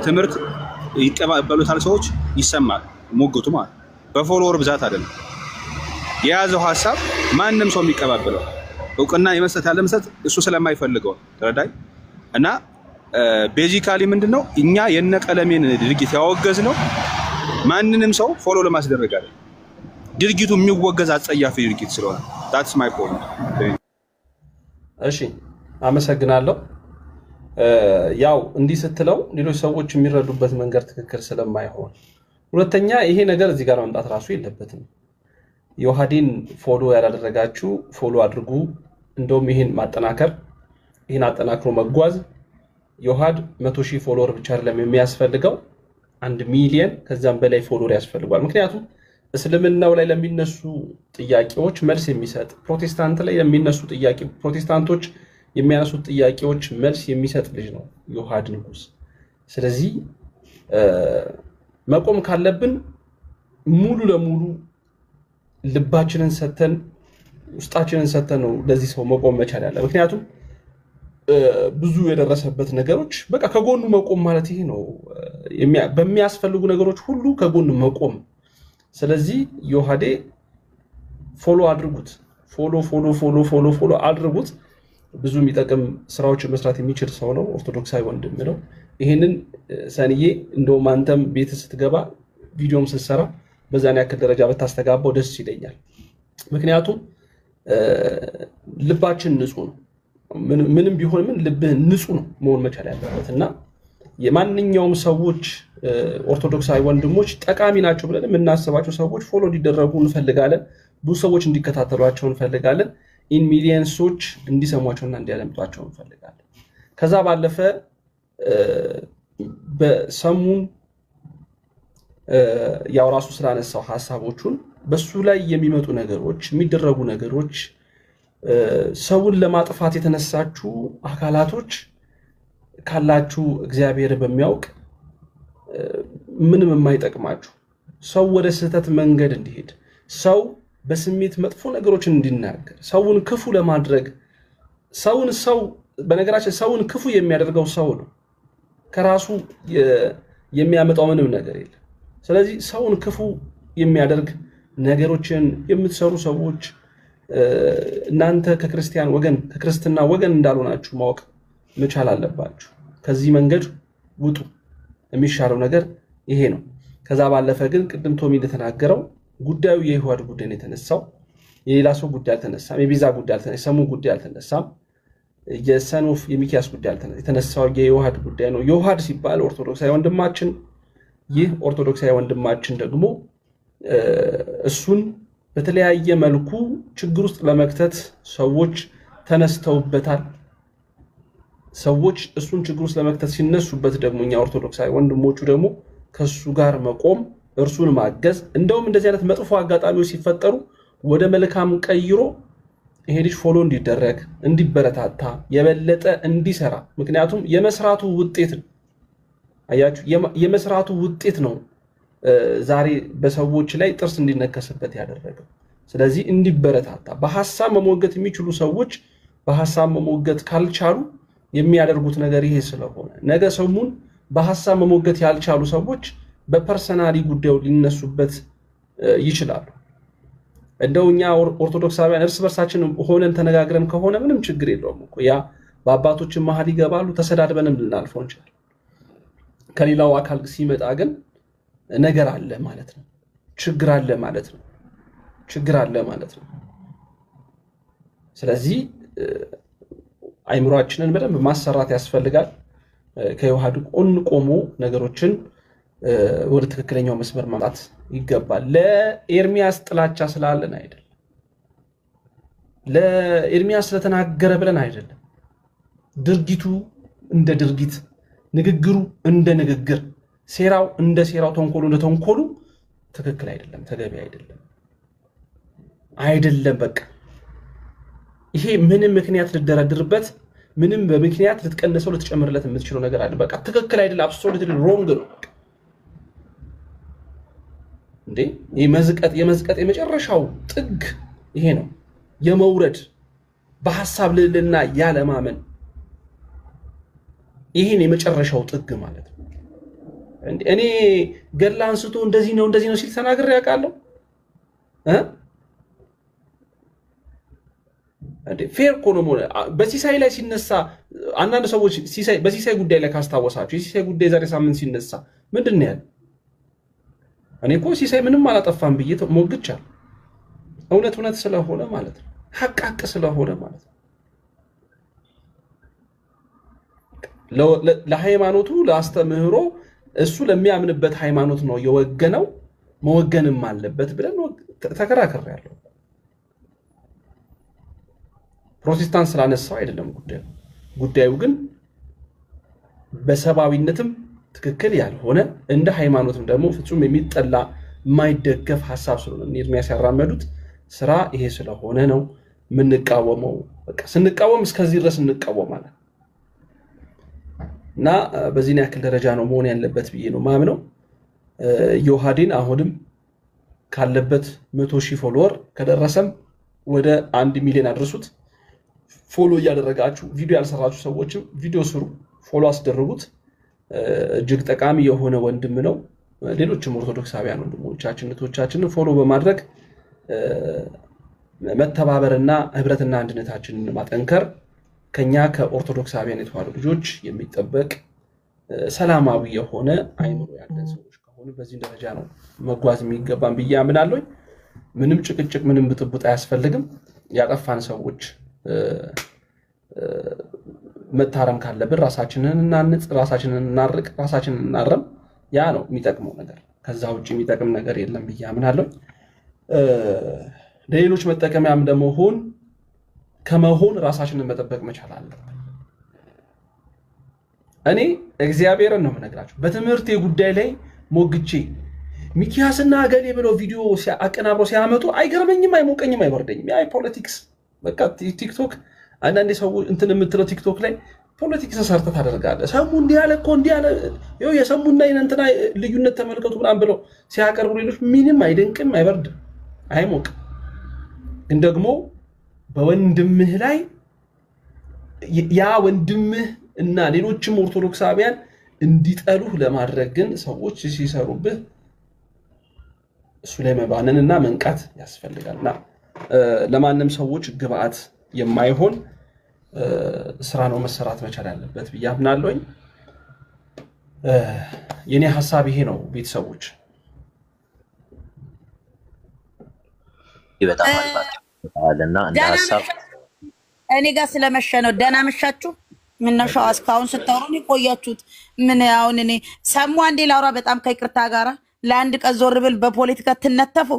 ትምርት ይቀባበሉታል ሰዎች ይሰማል ሞግቱ ማለት በፎሎወር ብዛት አይደለም የያዘው ሐሳብ ማንንም ሰው የሚቀባበለው እውቅና የመስጠት ያለ መስጠት እሱ ስለማይፈልገው ተረዳይ እና ቤዚካሊ ምንድነው እኛ የነቀለሜን ድርጊት ያወገዝ ነው ማንንም ሰው ፎሎ ለማስደረግ አይደል ድርጊቱ የሚወገዝ አጸያፊ ድርጊት ስለሆነ that's my point እሺ አመሰግናለሁ ያው እንዲህ ስትለው ሌሎች ሰዎች የሚረዱበት መንገድ ትክክል ስለማይሆን ሁለተኛ ይሄ ነገር እዚህ ጋር መምጣት ራሱ የለበትም ዮሐዲን ፎሎ ያላደረጋችሁ ፎሎ አድርጉ እንደውም ይሄን ማጠናከር ይሄን አጠናክሮ መጓዝ ዮሐድ 100,000 ፎሎወር ብቻ አይደለም የሚያስፈልገው 1 ሚሊየን ከዛም በላይ ፎሎወር ያስፈልጋል ምክንያቱም እስልምናው ላይ ለሚነሱ ጥያቄዎች መልስ የሚሰጥ ፕሮቴስታንት ላይ የሚነሱ ጥያቄ ፕሮቴስታንቶች የሚያነሱት ጥያቄዎች መልስ የሚሰጥ ልጅ ነው ዮሐድ ንጉስ ስለዚህ መቆም ካለብን ሙሉ ለሙሉ ልባችንን ሰተን ውስጣችንን ሰተን ነው ለዚህ ሰው መቆም መቻል ያለ ምክንያቱም ብዙ የደረሰበት ነገሮች በቃ ከጎኑ መቆም ማለት ይሄ ነው በሚያስፈልጉ ነገሮች ሁሉ ከጎኑ መቆም ስለዚህ ዮሐዴ ፎሎ አድርጉት ፎሎ አድርጉት ብዙ የሚጠቅም ስራዎችን መስራት የሚችል ሰው ነው ኦርቶዶክሳዊ ወንድም ነው ይሄንን ሰንዬ እንደውም አንተም ቤት ስትገባ ቪዲዮም ስትሰራ በዛን ያክል ደረጃ በታስተጋባው ደስ ይለኛል ምክንያቱም ልባችን ንጹህ ነው ምንም ቢሆን ምን ልብህ ንጹህ ነው መሆን መቻል ያለበትና የማንኛውም ሰዎች ኦርቶዶክሳዊ ወንድሞች ጠቃሚ ናቸው ብለን የምናስባቸው ሰዎች ፎሎ እንዲደረጉ እንፈልጋለን ብዙ ሰዎች እንዲከታተሏቸው እንፈልጋለን ኢን ሚሊየንሶች እንዲሰሟቸውና እንዲያለምጧቸው እንፈልጋለን ከዛ ባለፈ በሰሙን ያው ራሱ ስላነሳው ሐሳቦቹን በሱ ላይ የሚመጡ ነገሮች የሚደረጉ ነገሮች ሰውን ለማጥፋት የተነሳችሁ አካላቶች ካላችሁ እግዚአብሔር በሚያውቅ ምንም የማይጠቅማችሁ ሰው ወደ ስህተት መንገድ እንዲሄድ ሰው በስሜት መጥፎ ነገሮችን እንዲናገር ሰውን ክፉ ለማድረግ ሰው በነገራችን ሰውን ክፉ የሚያደርገው ሰው ነው ከራሱ የሚያመጣው ምንም ነገር የለም ስለዚህ ሰውን ክፉ የሚያደርግ ነገሮችን የምትሰሩ ሰዎች እናንተ ከክርስቲያን ወገን ከክርስትና ወገን እንዳልሆናችሁ ማወቅ መቻል አለባችሁ ከዚህ መንገድ ውጡ የሚሻለው ነገር ይሄ ነው ከዛ ባለፈ ግን ቅድም ቶሚ እንደተናገረው ጉዳዩ የይሁዳ ጉዳይ ነው የተነሳው የሌላ ሰው ጉዳይ አልተነሳም የቢዛ ጉዳይ አልተነሳም የሰሙ ጉዳይ አልተነሳም የሰኖፍ የሚኪያስ ጉዳይ አልተነሳም የተነሳው የይሁዳ ጉዳይ ነው ይሁዳ ሲባል ኦርቶዶክሳዊ ወንድማችን ይህ ኦርቶዶክሳዊ ወንድማችን ደግሞ እሱን በተለያየ መልኩ ችግር ውስጥ ለመክተት ሰዎች ተነስተውበታል ሰዎች እሱን ችግር ውስጥ ለመክተት ሲነሱበት ደግሞ እኛ ኦርቶዶክሳዊ ወንድሞቹ ደግሞ ከሱ ጋር መቆም እርሱን ማገዝ እንደውም እንደዚህ አይነት መጥፎ አጋጣሚዎች ሲፈጠሩ ወደ መልካም ቀይሮ ይሄ ልጅ ፎሎ እንዲደረግ እንዲበረታታ የበለጠ እንዲሰራ ምክንያቱም የመስራቱ ውጤት አያችሁ የመስራቱ ውጤት ነው ዛሬ በሰዎች ላይ ጥርስ እንዲነከስበት ያደረገው ስለዚህ እንዲበረታታ በሐሳብ መሞገት የሚችሉ ሰዎች በሐሳብ መሞገት ካልቻሉ የሚያደርጉት ነገር ይሄ ስለሆነ ነገ ሰሙን በሐሳብ መሞገት ያልቻሉ ሰዎች በፐርሰናሊ ጉዳዩ ሊነሱበት ይችላሉ እንደውኛ ኦርቶዶክሳውያን እርስ በርሳችን ሆነን ተነጋግረን ከሆነ ምንም ችግር የለውም እኮ ያ በአባቶች መሐል ይገባሉ ተሰዳድበንም ልናልፈው እንችላለን ከሌላው አካል ሲመጣ ግን ነገር አለ ማለት ነው ችግር አለ ማለት ነው ስለዚህ አይምሮአችንን በደንብ ማሰራት ያስፈልጋል ከዮሐድ ቆሞ ነገሮችን ወደ ትክክለኛው መስመር ማምጣት ይገባል ለኤርሚያስ ጥላቻ ስላለን አይደለም ለኤርሚያስ ስለተናገረ ብለን አይደለም ድርጊቱ እንደ ድርጊት ንግግሩ እንደ ንግግር ሴራው እንደ ሴራው ተንኮሉ እንደ ተንኮሉ ትክክል አይደለም ተገቢ አይደለም በቃ ይሄ ምንም ምክንያት ልደረድርበት ምንም በምክንያት ልትቀነሰው ልትጨምርለት የምትችለው ነገር አይደለም በቃ ትክክል አይደለም አብሶሉትሊ ሮንግ ነው እንዴ የመዝቀጥ የመጨረሻው ጥግ ይሄ ነው የመውረድ በሐሳብ ልልና ያለማመን ይሄን የመጨረሻው ጥግ ማለት ነው እኔ ገላ አንስቶ እንደዚህ ነው ሲል ተናግሬ ያውቃለሁ እንዴ ፌር ኮኖሞ በሲሳይ ላይ ሲነሳ አንዳንድ ሰዎች ሲሳይ በሲሳይ ጉዳይ ላይ ካስታወሳችሁ ሲሳይ ጉዳይ ዛሬ ሳምንት ሲነሳ ምንድነው ያለው እኔ እኮ ሲሳይ ምንም አላጠፋም ብዬ ሞግቻለሁ እውነት ስለሆነ ማለት ነው ሐቅ ስለሆነ ማለት ነው ለሃይማኖቱ ለአስተምህሮ እሱ ለሚያምንበት ሃይማኖት ነው የወገነው መወገንም አለበት ብለን ተከራከራለሁ ፕሮቴስታንት ስላነሳው አይደለም ጉዳዩ ግን በሰባዊነትም ትክክል ያልሆነ እንደ ሃይማኖትም ደግሞ ፍጹም የሚጠላ የማይደገፍ ሐሳብ ስለሆነ ኤርሚያስ ያራመዱት ስራ ይሄ ስለሆነ ነው ምንቃወመው በቃ ስንቃወም እስከዚህ ድረስ እንቃወማለን እና በዚህ ያክል ደረጃ ነው መሆን ያለበት ብዬ ነው ማምነው ዮሐድን አሁንም ካለበት 100,000 ፎሎወር ከደረሰም ወደ 1 ሚሊዮን አድርሱት ፎሎ ያደረጋችሁ ቪዲዮ ያልሰራችሁ ሰዎችም ቪዲዮ ስሩ ፎሎ አስደርጉት እጅግ ጠቃሚ የሆነ ወንድም ነው ሌሎችም ኦርቶዶክሳውያን ወንድሞቻችን እህቶቻችንን ፎሎ በማድረግ መተባበርና ህብረትና አንድነታችንን ማጠንከር ከኛ ከኦርቶዶክሳውያን የተዋሉ ልጆች የሚጠበቅ ሰላማዊ የሆነ አይምሮ ያለን ሰዎች ከሆነ በዚህ ደረጃ ነው መጓዝ የሚገባን ብዬ አምናለሁ ምንም ጭቅጭቅ ምንም ብጥብጥ አያስፈልግም ያጠፋን ሰዎች መታረም ካለብን ራሳችንን እናንጽ ራሳችንን እናርቅ ራሳችንን እናረም ያ ነው የሚጠቅመው ነገር ከዛ ውጪ የሚጠቅም ነገር የለም ብዬ አምናለሁ ለሌሎች መጠቀሚያም ከመሆን ራሳችንን መጠበቅ መቻል አለብን እኔ እግዚአብሔርን ነው የምነግራችሁ በትምህርት ጉዳይ ላይ ሞግቼ ሚኪያስና አገሌ ብለው ቪዲዮ አቀናብሮ ሲያመጡ አይገርመኝም አይሞቀኝም አይወርደኝም ያ ፖለቲክስ በቃ ቲክቶክ አንዳንዴ ሰው እንትን የምትለው ቲክቶክ ላይ ፖለቲክስ ሰርተ ታደርጋለህ ሰሙ እንዲያለ እኮ እንዲያለ የሰሙና እንትና ልዩነት ተመልከቱ ምናምን ብለው ሲያቀርቡ ሌሎች ምንም አይደንቅም አይበርድም አይሞቅ ግን ደግሞ በወንድምህ ላይ ያ ወንድምህ እና ሌሎችም ኦርቶዶክሳውያን እንዲጠሉህ ለማድረግ ግን ሰዎች ሲሰሩብህ እሱ ላይ መባነንና መንቃት ያስፈልጋልና ለማንም ሰዎች ግብአት የማይሆን ስራ ነው መሰራት መቻል ያለበት ብያምናለሁኝ የኔ ሐሳብ ይሄ ነው ቤተሰቦች ይበጣም አልባለና እንደ ሐሳብ እኔ ጋር ስለመሸ ነው ደና መሻችሁ ምን ነው ሻው እስካሁን ስታወሩኝ ቆያችሁት ምን አሁን እኔ ሰሙ አንዴ ላውራ በጣም ከይቅርታ ጋራ ለአንድ ቀን ዞር ብል በፖለቲካ ትነተፉ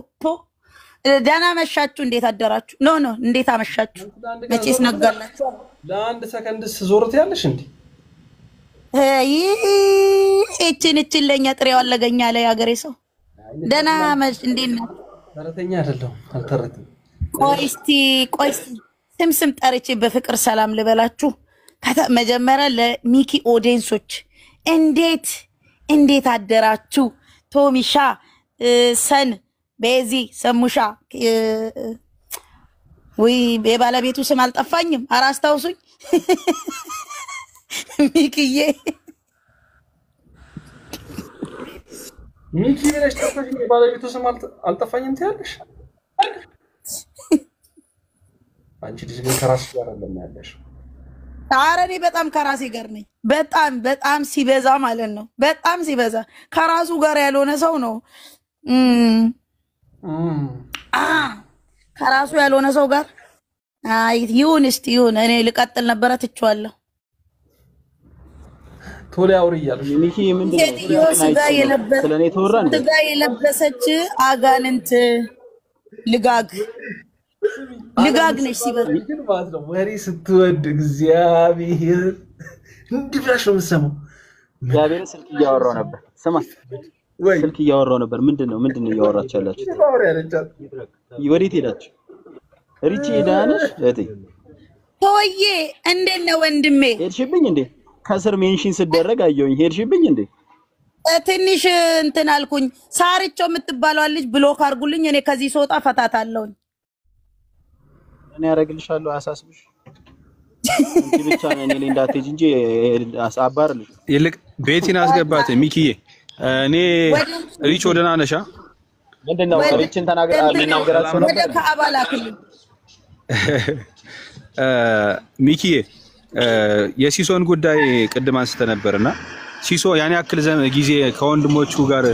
ደና መሻችሁ እንዴት አደራችሁ ኖ እንዴት አመሻችሁ መቼስ ነገርላችሁ ለአንድ ሰከንድስ ዞርት ያለሽ እንዴ እቺን ለኛ ጥሬው አለገኛ ላይ ሀገሬ ሰው ደና መሽ እንዴት ነው ተረተኛ አይደለም አልተረተም ቆይስቲ ስም ጠርቼ በፍቅር ሰላም ልበላችሁ መጀመሪያ ለሚኪ ኦዲየንሶች እንዴት እንዴት አደራችሁ? ቶሚሻ ሰን ቤዚ ሰሙሻ ወይ የባለቤቱ ስም አልጠፋኝም። ኧረ አስታውሱኝ። ሚኪዬ ሚኪ ብለሽ ጠፋሽ። የባለቤቱ ስም አልጠፋኝም ትያለሽ። አንቺ ልጅ ግን ከራስሽ ጋር አይደለም ያለሽ። ኧረ እኔ በጣም ከራሴ ጋር ነኝ። በጣም ሲበዛ ማለት ነው። በጣም ሲበዛ ከራሱ ጋር ያልሆነ ሰው ነው። ከራሱ ያልሆነ ሰው ጋር አይ ይሁን እስቲ ይሁን። እኔ ልቀጥል ነበረ ትቼዋለሁ። ቶሎ አውሪ እያለሽ ሚኪ ምንድነው ስጋ የለበሰች አጋንንት ልጋግ ነሽ ሲበዛ ግን ማለት ነው። ወሬ ስትወድ እግዚአብሔር እንዲህ ብላሽ ነው የምትሰማው። እግዚአብሔር ስልክ እያወራው ነበር። ስማ ስልክ እያወራው ነበር። ምንድነው እያወራችሁ ያላችሁት? ወዴት ሄዳችሁ? ሪቺ ዳነሽ እቴ ቶዬ እንዴት ነው ወንድሜ? ሄድሽብኝ እንዴ? ከስር ሜንሽን ስደረግ አየሁኝ። ሄድሽብኝ እንዴ? ትንሽ እንትን አልኩኝ። ሳርቾ የምትባለው ልጅ ብሎክ አድርጉልኝ። እኔ ከዚህ ስወጣ ፈታታለሁኝ። እኔ ያረግልሻለሁ። አሳስብሽ እንጂ ብቻ ነኝ እኔ እንዳትሄጂ እንጂ አባርልሽ። ይልቅ ቤቲን አስገባት ሚኪዬ። እኔ ሪች ወደና ነሻ ምንድነው ሪችን ተናገራት ነው ወደ ከአባላክልኝ ሚኪዬ የሲሶን ጉዳይ ቅድም አንስተ ነበርና ሲሶ ያን ያክል ጊዜ ከወንድሞቹ ጋር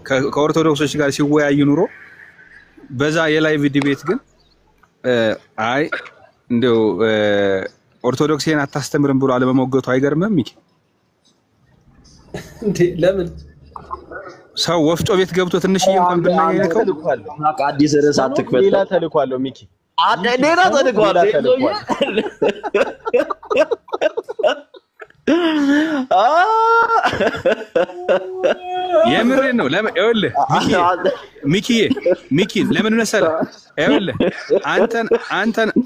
ከኦርቶዶክሶች ጋር ሲወያይ ኑሮ በዛ የላይቭ ዲቤት ግን አይ እንደው ኦርቶዶክስን አታስተምርም ብሎ አለመሞገቱ አይገርምም ሚኪ? እንዴ ለምን ሰው ወፍጮ ቤት ገብቶ ትንሽዬ እንኳን ብናየነከው አዲስ ርዕስ አትክፈት። ሌላ ተልኳለሁ ሚኪ ሌላ ተልኳል። የምሬን ነው። ይኸውልህ ሚኪ ለምን መሰለህ? ይኸውልህ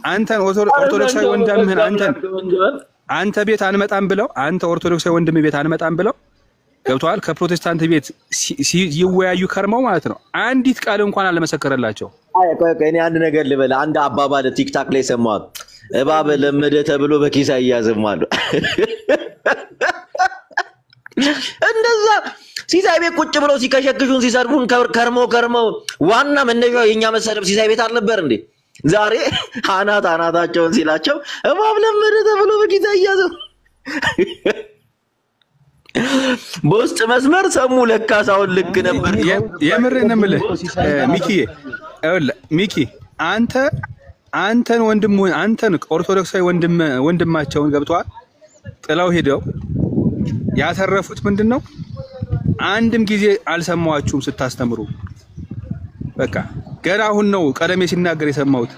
አንተን ኦርቶዶክሳዊ ወንድምህን አንተ ቤት አንመጣም ብለው አንተ ኦርቶዶክሳዊ ወንድምህ ቤት አንመጣም ብለው ገብቷል። ከፕሮቴስታንት ቤት ይወያዩ ከርመው ማለት ነው። አንዲት ቃል እንኳን አልመሰከረላቸው። ቆይ እኔ አንድ ነገር ልበል። አንድ አባባል ቲክታክ ላይ ሰማሁት። እባብ ለመደ ተብሎ በኪስ አያዝም አሉ። እንደዛ ሲሳይ ቤት ቁጭ ብለው ሲከሸክሹን ሲሰርቡን ከርመው ዋና መነሻው የኛ መሰረብ ሲሳይ ቤት አልነበር እንዴ? ዛሬ አናታቸውን ሲላቸው እባብ ለመደ ተብሎ በኪስ አያዝም። በውስጥ መስመር ሰሙ። ለካሳውን ልክ ነበር። የምሬን ነው የምልህ ሚኪዬ። ሚኪ አንተን ኦርቶዶክሳዊ ወንድማቸውን ገብቷል ጥለው ሄደው ያተረፉት ምንድነው? አንድም ጊዜ አልሰማዋችሁም ስታስተምሩ። በቃ ገና አሁን ነው ቀደም ሲናገር የሰማሁት።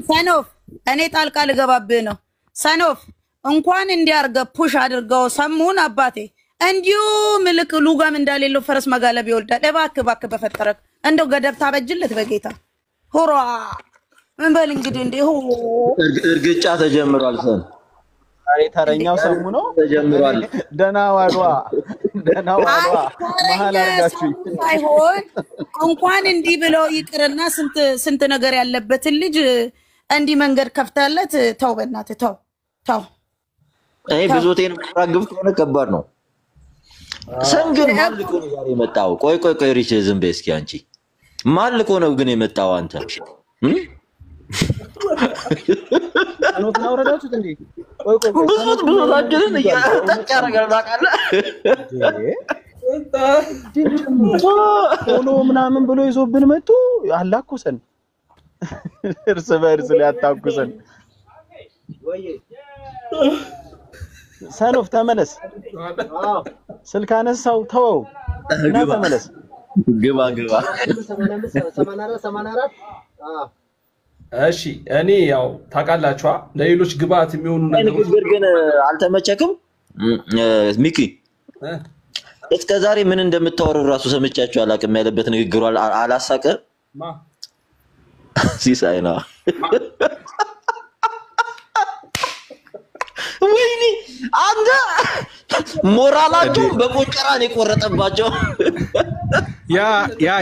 ሰኖፍ እኔ ጣልቃ ልገባብህ ነው። ሰኖፍ እንኳን እንዲያርገ ፑሽ አድርገው ሰሙን አባቴ እንዲሁ ምልክ ሉጋም እንዳሌለው ፈረስ መጋለብ ይወልዳል። እባክህ በፈጠረክ እንደው ገደብ ታበጅለት በጌታ ሆራ ምን በል እንግዲህ እንደው እርግጫ ተጀምሯል። አይ ተረኛው ሰሙ ነው ተጀምሯል። ደና ዋዷ መሀል አርጋችሁ አይሆን እንኳን እንዲህ ብለው ይቅርና ስንት ነገር ያለበትን ልጅ እንዲህ መንገድ ከፍታለት ተው፣ በእናትህ ተው። አይ ብዙቴን ማራግፍ ከሆነ ከባድ ነው። ሰንግን ማልቆ ነው ዛሬ የመጣው። ቆይ ሪች ዝም በይ እስኪ አንቺ ማልቆ ነው ግን የመጣው አንተ አኖት ነው ወረዳችሁት እንዴ? ብዙታችንን እያጠቅ ያደርጋል ታውቃለህ። ቶሎ ምናምን ብሎ ይዞብን መጡ። አላኩሰን እርስ በእርስ ሊያታኩሰን። ሰኖፍ ተመለስ። ስልክ አነሳው ተወው እና ተመለስ። ግባ እሺ እኔ ያው ታውቃላችሁ ለሌሎች ግብአት የሚሆኑ ነገሮች ግን አልተመቸክም ሚኪ? እስከ ዛሬ ምን እንደምታወሩ ራሱ ሰምቻችሁ አላውቅም። ያለበት ንግግሩ አላሳቀ ሲሳይ ነው ወይኔ አንተ ሞራላቸውን በቆንጨራ ነው የቆረጠባቸው። ያ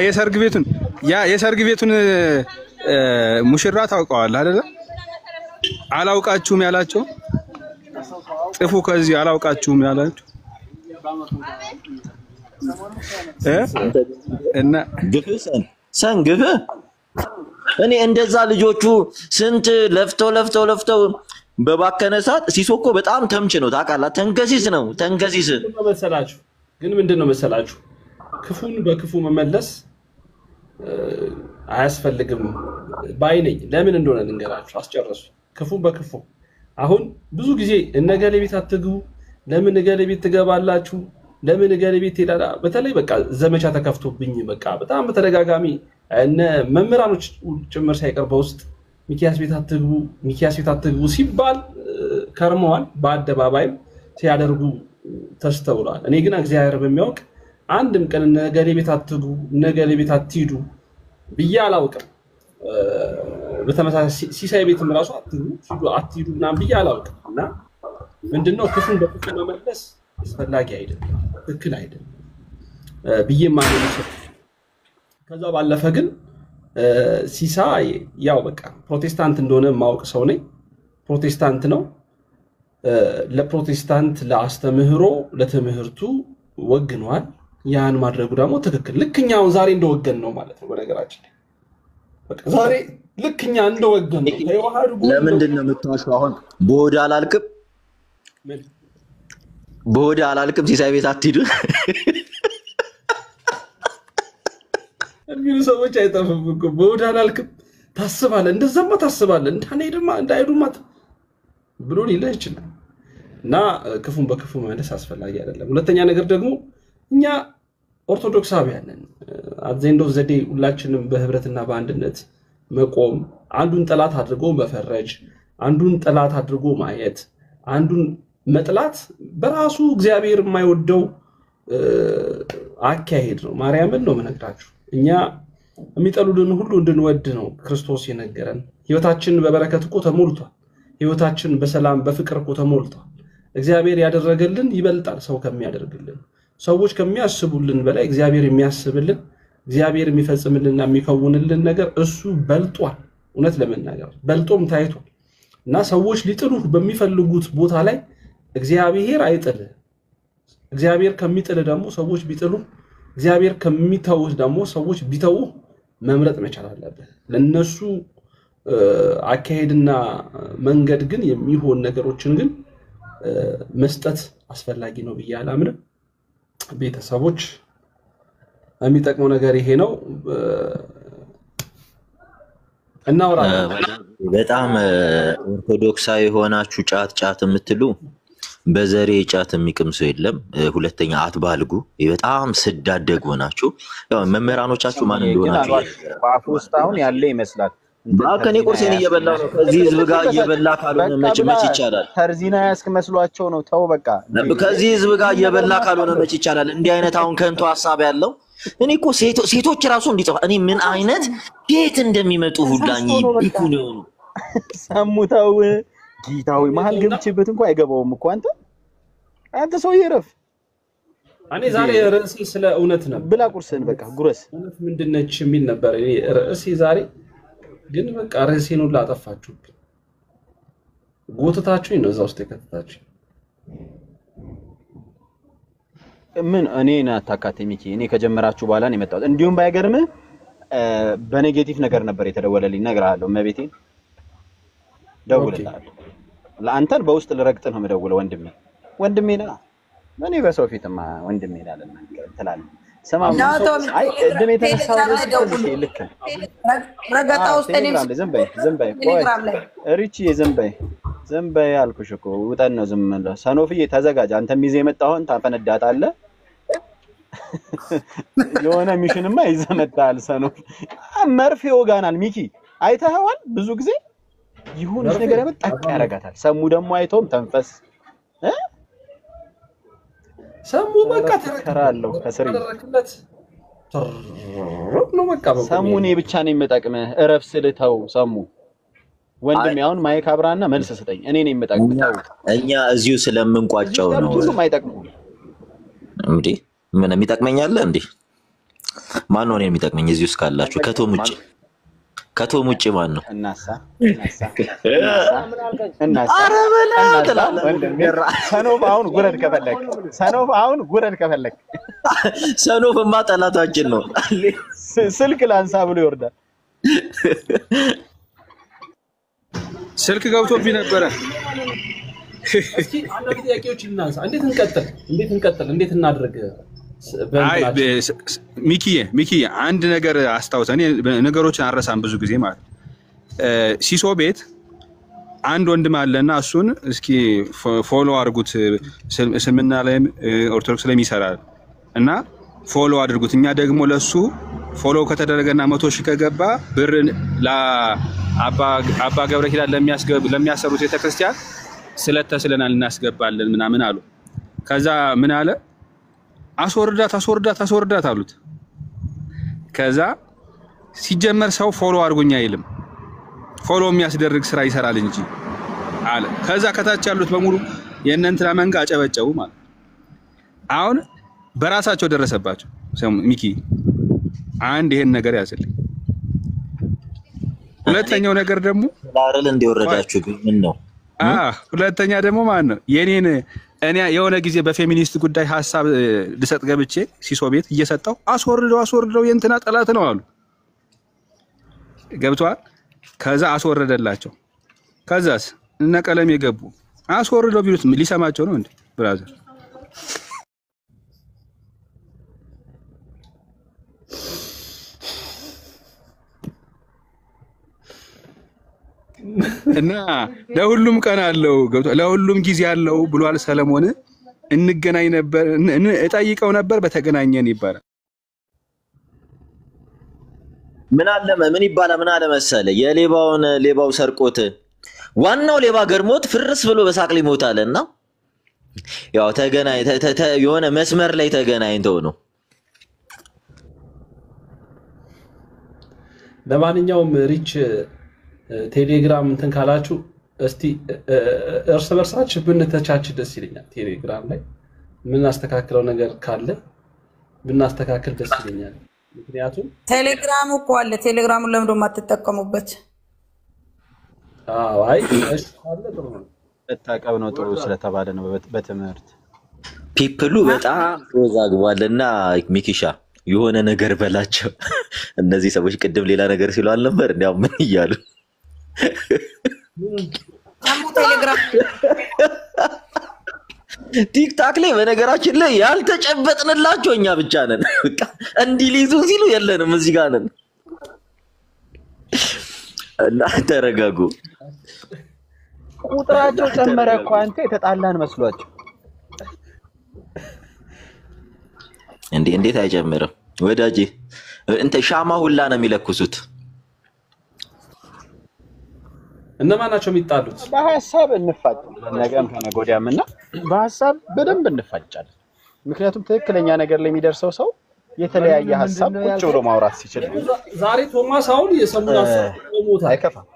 የሰርግ ቤቱን ሙሽራ ታውቀዋለህ አይደለ? አላውቃችሁም ያላቸው ጥፉ ከዚህ አላውቃችሁም ያላችሁ እና ግፍ እኔ እንደዛ ልጆቹ ስንት ለፍተው በባከነ ሰዓት ሲሶኮ በጣም ተምች ነው ታውቃለህ። ተንከሲስ ነው ተንከሲስ መሰላችሁ። ግን ምንድነው መሰላችሁ ክፉን በክፉ መመለስ አያስፈልግም ባይነኝ። ለምን እንደሆነ ልንገራችሁ አስጨርሱ። ክፉን በክፉ አሁን ብዙ ጊዜ እነገሌ ቤት አትግቡ፣ ለምን እገሌ ቤት ትገባላችሁ፣ ለምን እገሌ ቤት ትሄዳላ። በተለይ በቃ ዘመቻ ተከፍቶብኝ በቃ በጣም በተደጋጋሚ እነ መምህራኖች ጭምር ሳይቀር በውስጥ ሚኪያስ ቤት አትግቡ ሲባል ከርመዋል። በአደባባይም ሲያደርጉ ተስተውሏል። እኔ ግን እግዚአብሔር በሚያውቅ አንድም ቀን እነገሌ ቤት አትግቡ እነገሌ ቤት አትሂዱ ብዬ አላውቅም። በተመሳሳይ ሲሳይ ቤትም ራሱ አትሂዱ ምናምን ብዬ አላውቅም። እና ምንድነው ክፉን በክፉ መመለስ አስፈላጊ አይደለም፣ ትክክል አይደለም ብዬ ማለት ነው። ከዛ ባለፈ ግን ሲሳይ ያው በቃ ፕሮቴስታንት እንደሆነ ማወቅ ሰው ነኝ። ፕሮቴስታንት ነው። ለፕሮቴስታንት ለአስተምህሮ ለትምህርቱ ወግኗል። ያን ማድረጉ ደግሞ ትክክል ልክኛው ዛሬ እንደወገን ነው ማለት ነው። በነገራችን ላይ በቃ ዛሬ ልክኛ እንደወገን ነው። ተይዋሃዱ ለምንድን ነው የምትዋሸው? አሁን በወዳ አላልክም ሲሳይ ቤት አትሂዱ የሚሉ ሰዎች አይጠፉም እኮ። በወዳ አላልክም ታስባለህ፣ እንደዛማ ታስባለህ፣ እንዳይሄዱማ ብሎ ሊልህ ይችላል። እና ክፉን በክፉ መመለስ አስፈላጊ አይደለም። ሁለተኛ ነገር ደግሞ እኛ ኦርቶዶክሳውያን ነን። አዘንዶ ዘዴ ሁላችንም በህብረትና በአንድነት መቆም፣ አንዱን ጠላት አድርጎ መፈረጅ፣ አንዱን ጠላት አድርጎ ማየት፣ አንዱን መጥላት በራሱ እግዚአብሔር የማይወደው አካሄድ ነው። ማርያምን ነው መነግራችሁ። እኛ የሚጠሉልን ሁሉ እንድንወድ ነው ክርስቶስ የነገረን። ህይወታችን በበረከት እኮ ተሞልቷል። ህይወታችን በሰላም በፍቅር እኮ ተሞልቷል። እግዚአብሔር ያደረገልን ይበልጣል ሰው ከሚያደርግልን። ሰዎች ከሚያስቡልን በላይ እግዚአብሔር የሚያስብልን እግዚአብሔር የሚፈጽምልንና የሚከውንልን ነገር እሱ በልጧል። እውነት ለመናገር በልጦም ታይቷል። እና ሰዎች ሊጥሉህ በሚፈልጉት ቦታ ላይ እግዚአብሔር አይጥልህ። እግዚአብሔር ከሚጥልህ ደግሞ ሰዎች ቢጥሉ፣ እግዚአብሔር ከሚተውህ ደግሞ ሰዎች ቢተው መምረጥ መቻል አለብህ። ለነሱ አካሄድና መንገድ ግን የሚሆን ነገሮችን ግን መስጠት አስፈላጊ ነው ብዬ አላምንም። ቤተሰቦች የሚጠቅመው ነገር ይሄ ነው። እናወራለን። በጣም ኦርቶዶክሳዊ ሆናችሁ ጫት የምትሉ በዘሬ ጫት የሚቅም ሰው የለም። ሁለተኛ አትባልጉ። በጣም ስዳደግ ሆናችሁ ያው መምህራኖቻችሁ ማን እንደሆናችሁ በአፍ ውስጥ አሁን ያለ ይመስላል። ባከኔ ቁርሴን እየበላሁ ነው። ከዚህ ህዝብ ጋር እየበላ ካልሆነ መች ይቻላል? ተርዚና ያስክ መስሏቸው ነው። ተው በቃ ከዚህ ህዝብ ጋር እየበላ ካልሆነ መች ይቻላል? እንዲህ አይነት አሁን ከንቱ ሐሳብ ያለው እኔ እኮ ሴቶች ራሱ እንዲጠፋ እኔ ምን አይነት ጌት እንደሚመጡ ሁላኝ ይኩን ነው ሰሙታው ጌታዊ መሀል ገብቼበት እንኳን አይገባውም እኮ አንተ ሰው ይረፍ። እኔ ዛሬ ርዕሴ ስለ እውነት ነው። ብላ ቁርስን በቃ ጉረስ እውነት ምንድነች የሚል ነበር እኔ ርዕሴ ዛሬ። ግን በቃ ርዕሴን ሁሉ አጠፋችሁብኝ። ጎትታችሁኝ ነው እዛ ውስጥ የከተታችሁኝ። ምን እኔና አታካቴ ሚኪ እኔ ከጀመራችሁ በኋላ ነው የመጣሁት። እንዲሁም ባይገርም በኔጌቲቭ ነገር ነበር የተደወለልኝ። እነግርሃለሁ መቤቴ ደውልልሃለሁ። ለአንተን በውስጥ ልረግጥ ነው የምደውለው። ወንድሜ ነህ። እኔ በሰው ፊትማ ወንድሜ ላልና ትላለህ። ሰማም አይ እድሜ ተነሳው ልክ ረጋታ ውስጥ እኔም ዝም በይ ሪቺ ዝም በይ አልኩሽ እኮ ውጠን ነው ዝም ብለህ ሰኖፍዬ ተዘጋጅ። አንተም ይዘህ የመጣኸውን ታፈነዳታለህ። የሆነ ሚሽንማ ይዘህ መጣል። ሰኖፍ መርፌ ወጋናል። ሚኪ አይተኸዋል? ብዙ ጊዜ ይሁንሽ ነገር ያመጣቅ ያረጋታል። ሰሙ ደግሞ አይቶም ተንፈስ ሰሙ በቃ ተከራለው ከስሪ ነው በቃ ሰሙ እኔ ብቻ ነኝ የምጠቅምህ። እረፍ ስልተው ሰሙ ወንድሜ አሁን ማይክ አብራና መልስ ስጠኝ። እኔ ነኝ የምጠቅመው። እኛ እዚሁ ስለምንቋጨው ነው ሁሉም አይጠቅሙም እንዴ? ምን የሚጠቅመኛል እንዴ? ማን ነው እኔን የሚጠቅመኝ እዚሁ እስካላችሁ? ከቶም ውጪ ማን ነው? እናሳ ኧረ በላ ሰኖፍ አሁን ጉረድ ከፈለክ ሰኖፍማ ጠላታችን ነው። ስልክ ላንሳ ብሎ ይወርዳል። ስልክ ገብቶብኝ ነበረ። እስኪ አንድ ጥያቄዎች እናንሳ። እንዴት እንቀጥል? እንዴት እናድርግ? ሚኪዬ አንድ ነገር አስታውሰን፣ ነገሮችን አረሳም ብዙ ጊዜ ማለት ሲሶ ቤት አንድ ወንድም አለና እሱን እስኪ ፎሎ አድርጉት። እስልምና ላይም ኦርቶዶክስ ላይም ይሰራል እና ፎሎ አድርጉት። እኛ ደግሞ ለሱ ፎሎ ከተደረገና 100 ሺህ ከገባ ብር ለአባ ገብረ ኪዳን ለሚያሰሩት ቤተክርስቲያን ስለተስለናል እናስገባለን ምናምን አሉ። ከዛ ምን አለ? አስወርዳት አሉት። ከዛ ሲጀመር ሰው ፎሎ አድርጉኝ አይልም፣ ፎሎ የሚያስደርግ ስራ ይሰራል እንጂ አለ። ከዛ ከታች ያሉት በሙሉ የእነንትና መንጋ አጨበጨቡ ማለት። አሁን በራሳቸው ደረሰባቸው። ሚኪ አንድ ይሄን ነገር ያዝልኝ። ሁለተኛው ነገር ደግሞ ላረል እንዲወረዳችሁ ምን ነው? ሁለተኛ ደግሞ ማን ነው እኔ የሆነ ጊዜ በፌሚኒስት ጉዳይ ሐሳብ ልሰጥ ገብቼ ሲሶ ቤት እየሰጣው አስወርደው የእንትና ጠላት ነው አሉ። ገብቷል። ከዛ አስወረደላቸው። ከዛስ እነ ቀለም የገቡ አስወርደው ቢሉት ሊሰማቸው ነው እንዴ? ብራዘር እና ለሁሉም ቀን አለው ለሁሉም ጊዜ አለው ብሏል ሰለሞን። እንገናኝ ነበር እጠይቀው ነበር በተገናኘን ይባላል። ምን ይባላል? ምን አለ መሰለ ሌባው ሰርቆት ዋናው ሌባ ገርሞት ፍርስ ብሎ በሳቅ ሊሞታልና ያው የሆነ መስመር ላይ ተገናኝተው ነው። ለማንኛውም ሪች ቴሌግራም እንትን ካላችሁ እስቲ እርስ በርሳችን ብንተቻች ደስ ይለኛል። ቴሌግራም ላይ ምን አስተካክለው ነገር ካለ ብናስተካክል ደስ ይለኛል። ምክንያቱም ቴሌግራሙ እኮ አለ። ቴሌግራሙን ለምን ደሞ አትጠቀሙበት? አይ እሺ አለ ጥሩ ነው። ተጣቀብ ነው ጥሩ ስለተባለ ነው። በትምህርት ፒፕሉ በጣም ተወዛግቧልና ሚኪሻ የሆነ ነገር በላቸው። እነዚህ ሰዎች ቅድም ሌላ ነገር ሲሉ አልነበር? እንዴ ምን ይያሉ? ቲክታክ ላይ በነገራችን ላይ ያልተጨበጥንላቸው እኛ ብቻ ነን። በቃ እንዲሊዙ ሲሉ የለንም እዚህ ጋር ነን። እና ተረጋጉ። ቁጥራቸው ጨመረ እኮ አንተ የተጣላን መስሏቸው። እንዴት አይጨምርም ወዳጄ? እንተ ሻማ ሁላ ነው የሚለኩሱት። እነማን ናቸው የሚጣሉት? በሐሳብ እንፋጫለን። ነገም ከነገ ወዲያምና በሐሳብ በደንብ እንፋጫለን። ምክንያቱም ትክክለኛ ነገር ላይ የሚደርሰው ሰው የተለያየ ሐሳብ ቁጭ ብሎ ማውራት ሲችል ዛሬ ቶማስ አሁን የሰሙን ሐሳብ ሞታ አይከፋም።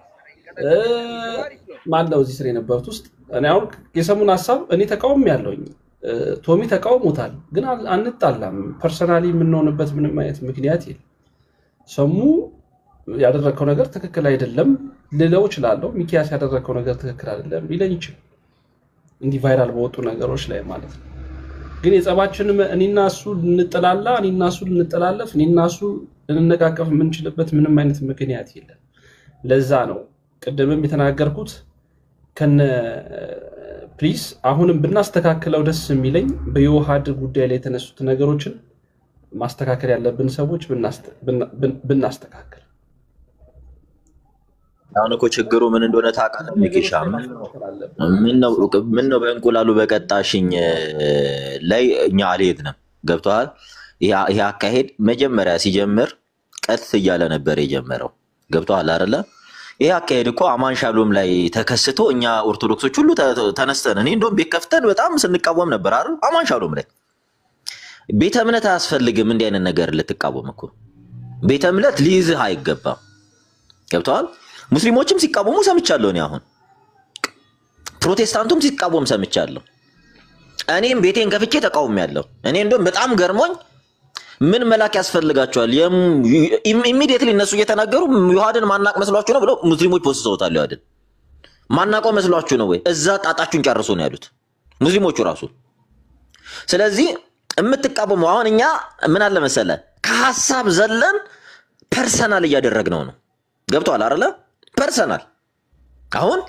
ማን ነው እዚህ ስር የነበሩት ውስጥ እኔ አሁን የሰሙን ሐሳብ እኔ ተቃውሞ ያለውኝ ቶሚ ተቃውሞታል፣ ግን አንጣላም። ፐርሰናሊ የምንሆንበት ምንም አይነት ምክንያት የለም። ሰሙ ያደረከው ነገር ትክክል አይደለም ልለው እችላለሁ። ሚኪያስ ያደረከው ነገር ትክክል አይደለም ሊለኝ ይችላል፣ እንዲህ ቫይራል በወጡ ነገሮች ላይ ማለት ነው። ግን የጸባችን እኔና እሱ ልንጠላላ፣ እኔና እሱ ልንጠላለፍ፣ እኔና እሱ ልንነቃቀፍ የምንችልበት ምንም አይነት ምክንያት የለም። ለዛ ነው ቅድምም የተናገርኩት ከነ ፕሊስ አሁንም ብናስተካክለው ደስ የሚለኝ በዮሐድ ጉዳይ ላይ የተነሱት ነገሮችን ማስተካከል ያለብን ሰዎች ብናስተካከል። አሁን እኮ ችግሩ ምን እንደሆነ ታውቃለህ ሚኪሻ? ምን ነው በእንቁላሉ በቀጣሽኝ ላይ እኛ አልሄድንም። ገብቶሃል? ይሄ አካሄድ መጀመሪያ ሲጀምር ቀጥ እያለ ነበር የጀመረው። ገብቶሃል አይደለ? ይሄ አካሄድ እኮ አማን ሻሎም ላይ ተከስቶ እኛ ኦርቶዶክሶች ሁሉ ተነስተን እኔ እንደውም ቤት ከፍተን በጣም ስንቃወም ነበር አይደል? አማን ሻሎም ላይ ቤተ እምነት አያስፈልግም እንዲህ አይነት ነገር ልትቃወም እኮ ቤተ እምነት ሊይዝህ አይገባም። ገብቶሃል? ሙስሊሞችም ሲቃወሙ ሰምቻለሁ። እኔ አሁን ፕሮቴስታንቱም ሲቃወም ሰምቻለሁ። እኔም ቤቴን ከፍቼ ተቃውሜያለሁ። እኔ እንደውም በጣም ገርሞኝ ምን መላክ ያስፈልጋቸዋል ኢሚዲየትሊ እነሱ እየተናገሩ ዮሐድን ማናቅ መስሏችሁ ነው ብለው ሙስሊሞች ፖስተውታል። ዮሐድን ማናቀው መስሏችሁ ነው ወይ? እዛ ጣጣችሁን ጨርሱ ነው ያሉት ሙስሊሞቹ ራሱ። ስለዚህ የምትቃወመው አሁን እኛ ምን አለ መሰለ ከሐሳብ ዘለን ፐርሰናል እያደረግነው ነው። ገብቷል አይደለ? ፐርሰናል አሁን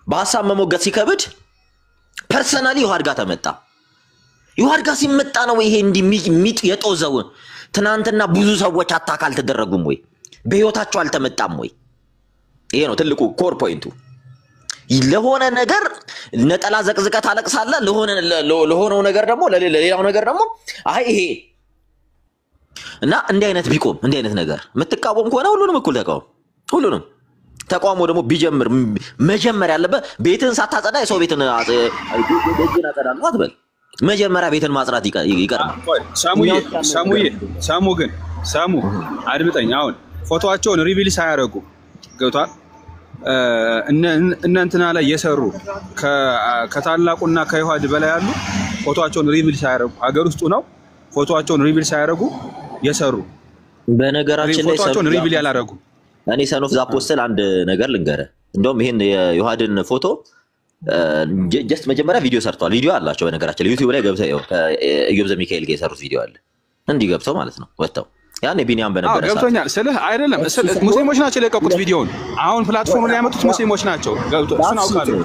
በሐሳብ መሞገት ሲከብድ ፐርሰናሊ ዮሐድ ጋር ተመጣ። ዮሐድ ጋር ሲመጣ ነው ይሄ እንዲሚጥ የጦዘው። ትናንትና ብዙ ሰዎች አታክ አልተደረጉም ወይ? በህይወታቸው አልተመጣም ወይ? ይሄ ነው ትልቁ ኮር ፖይንቱ። ለሆነ ነገር ነጠላ ዘቅዝቀት አለቅሳለ፣ ለሆነው ነገር ደግሞ ለሌላው ነገር ደግሞ አይ ይሄ እና እንዲህ አይነት ቢቆም እንዲህ አይነት ነገር የምትቃወም ከሆነ ሁሉንም እኩል ተቃወም። ሁሉንም ተቃውሞ ደግሞ ቢጀምር መጀመሪያ ያለበት ቤትን ሳታጸዳ የሰው ቤትን ደጅን አጸዳለሁ አትበል። መጀመሪያ ቤትን ማጽዳት ይቀርማል። ሳሙ አድምጠኝ። አሁን ፎቶዋቸውን ሪቪል ሳያደርጉ ገብቷል። እንትና ላይ የሰሩ ከታላቁና ከዮሐድ በላይ ያሉ ፎቶዋቸውን ሪቪል ሳያደርጉ ሀገር ውስጥ ነው ፎቶዋቸውን ሪቪል ሳያደርጉ የሰሩ በነገራችን ላይ ፎቶዋቸውን ሪቪል ያላደረጉ እኔ ሰን ኦፍ ዘአፖስትል አንድ ነገር ልንገረ። እንደውም ይሄን የዮሐድን ፎቶ ጀስት መጀመሪያ ቪዲዮ ሰርቷል። ቪዲዮ አላቸው በነገራችን ላይ ዩቲዩብ ላይ ገብተው ይኸው ከኢዮብ ዘሚካኤል ጋር የሰሩት ቪዲዮ አለ። እንዲህ ገብተው ማለት ነው ወጣው ያን ቢኒያም በነበረ ሰዓት ገብቶኛል ስልህ አይደለም ሙስሊሞች ናቸው የለቀቁት ቪዲዮውን። አሁን ፕላትፎርም ላይ ያመጡት ሙስሊሞች ናቸው። ገብቶ እሱን አውቃለሁ።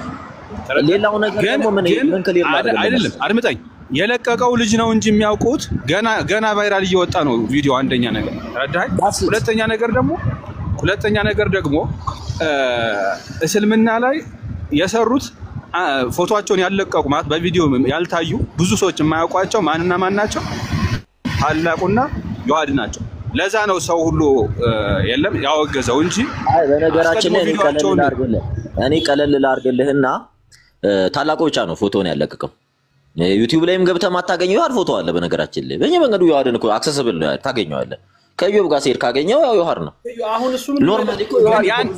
ሌላው ነገር ደግሞ ምን ክሊር አይደለም አድምጠኝ። የለቀቀው ልጅ ነው እንጂ የሚያውቁት ገና ቫይራል እየወጣ ነው ቪዲዮ። አንደኛ ነገር ረዳይ። ሁለተኛ ነገር ደግሞ እስልምና ላይ የሰሩት ፎቶአቸውን ያለቀቁ ማለት በቪዲዮ ያልታዩ ብዙ ሰዎች የማያውቋቸው ማንና ማን ናቸው? ታላቁና ዮሐድ ናቸው። ለዛ ነው ሰው ሁሉ የለም ያወገዘው እንጂ አይ በነገራችን ላይ እኔ ቀለል ላድርግልህና ታላቁ ብቻ ነው ፎቶውን ያለቀቀው። ዩቲዩብ ላይም ገብተህ ማታገኘው ዮሐድ ፎቶ አለ። በነገራችን ላይ በየመንገዱ ዮሐድን እኮ አክሰስብል ነው ታገኘዋለህ። ከኢዮብ ጋር ሲሄድ ካገኘው ያው ዮሐድ ነው። አሁን እሱ ኖርማሊ እኮ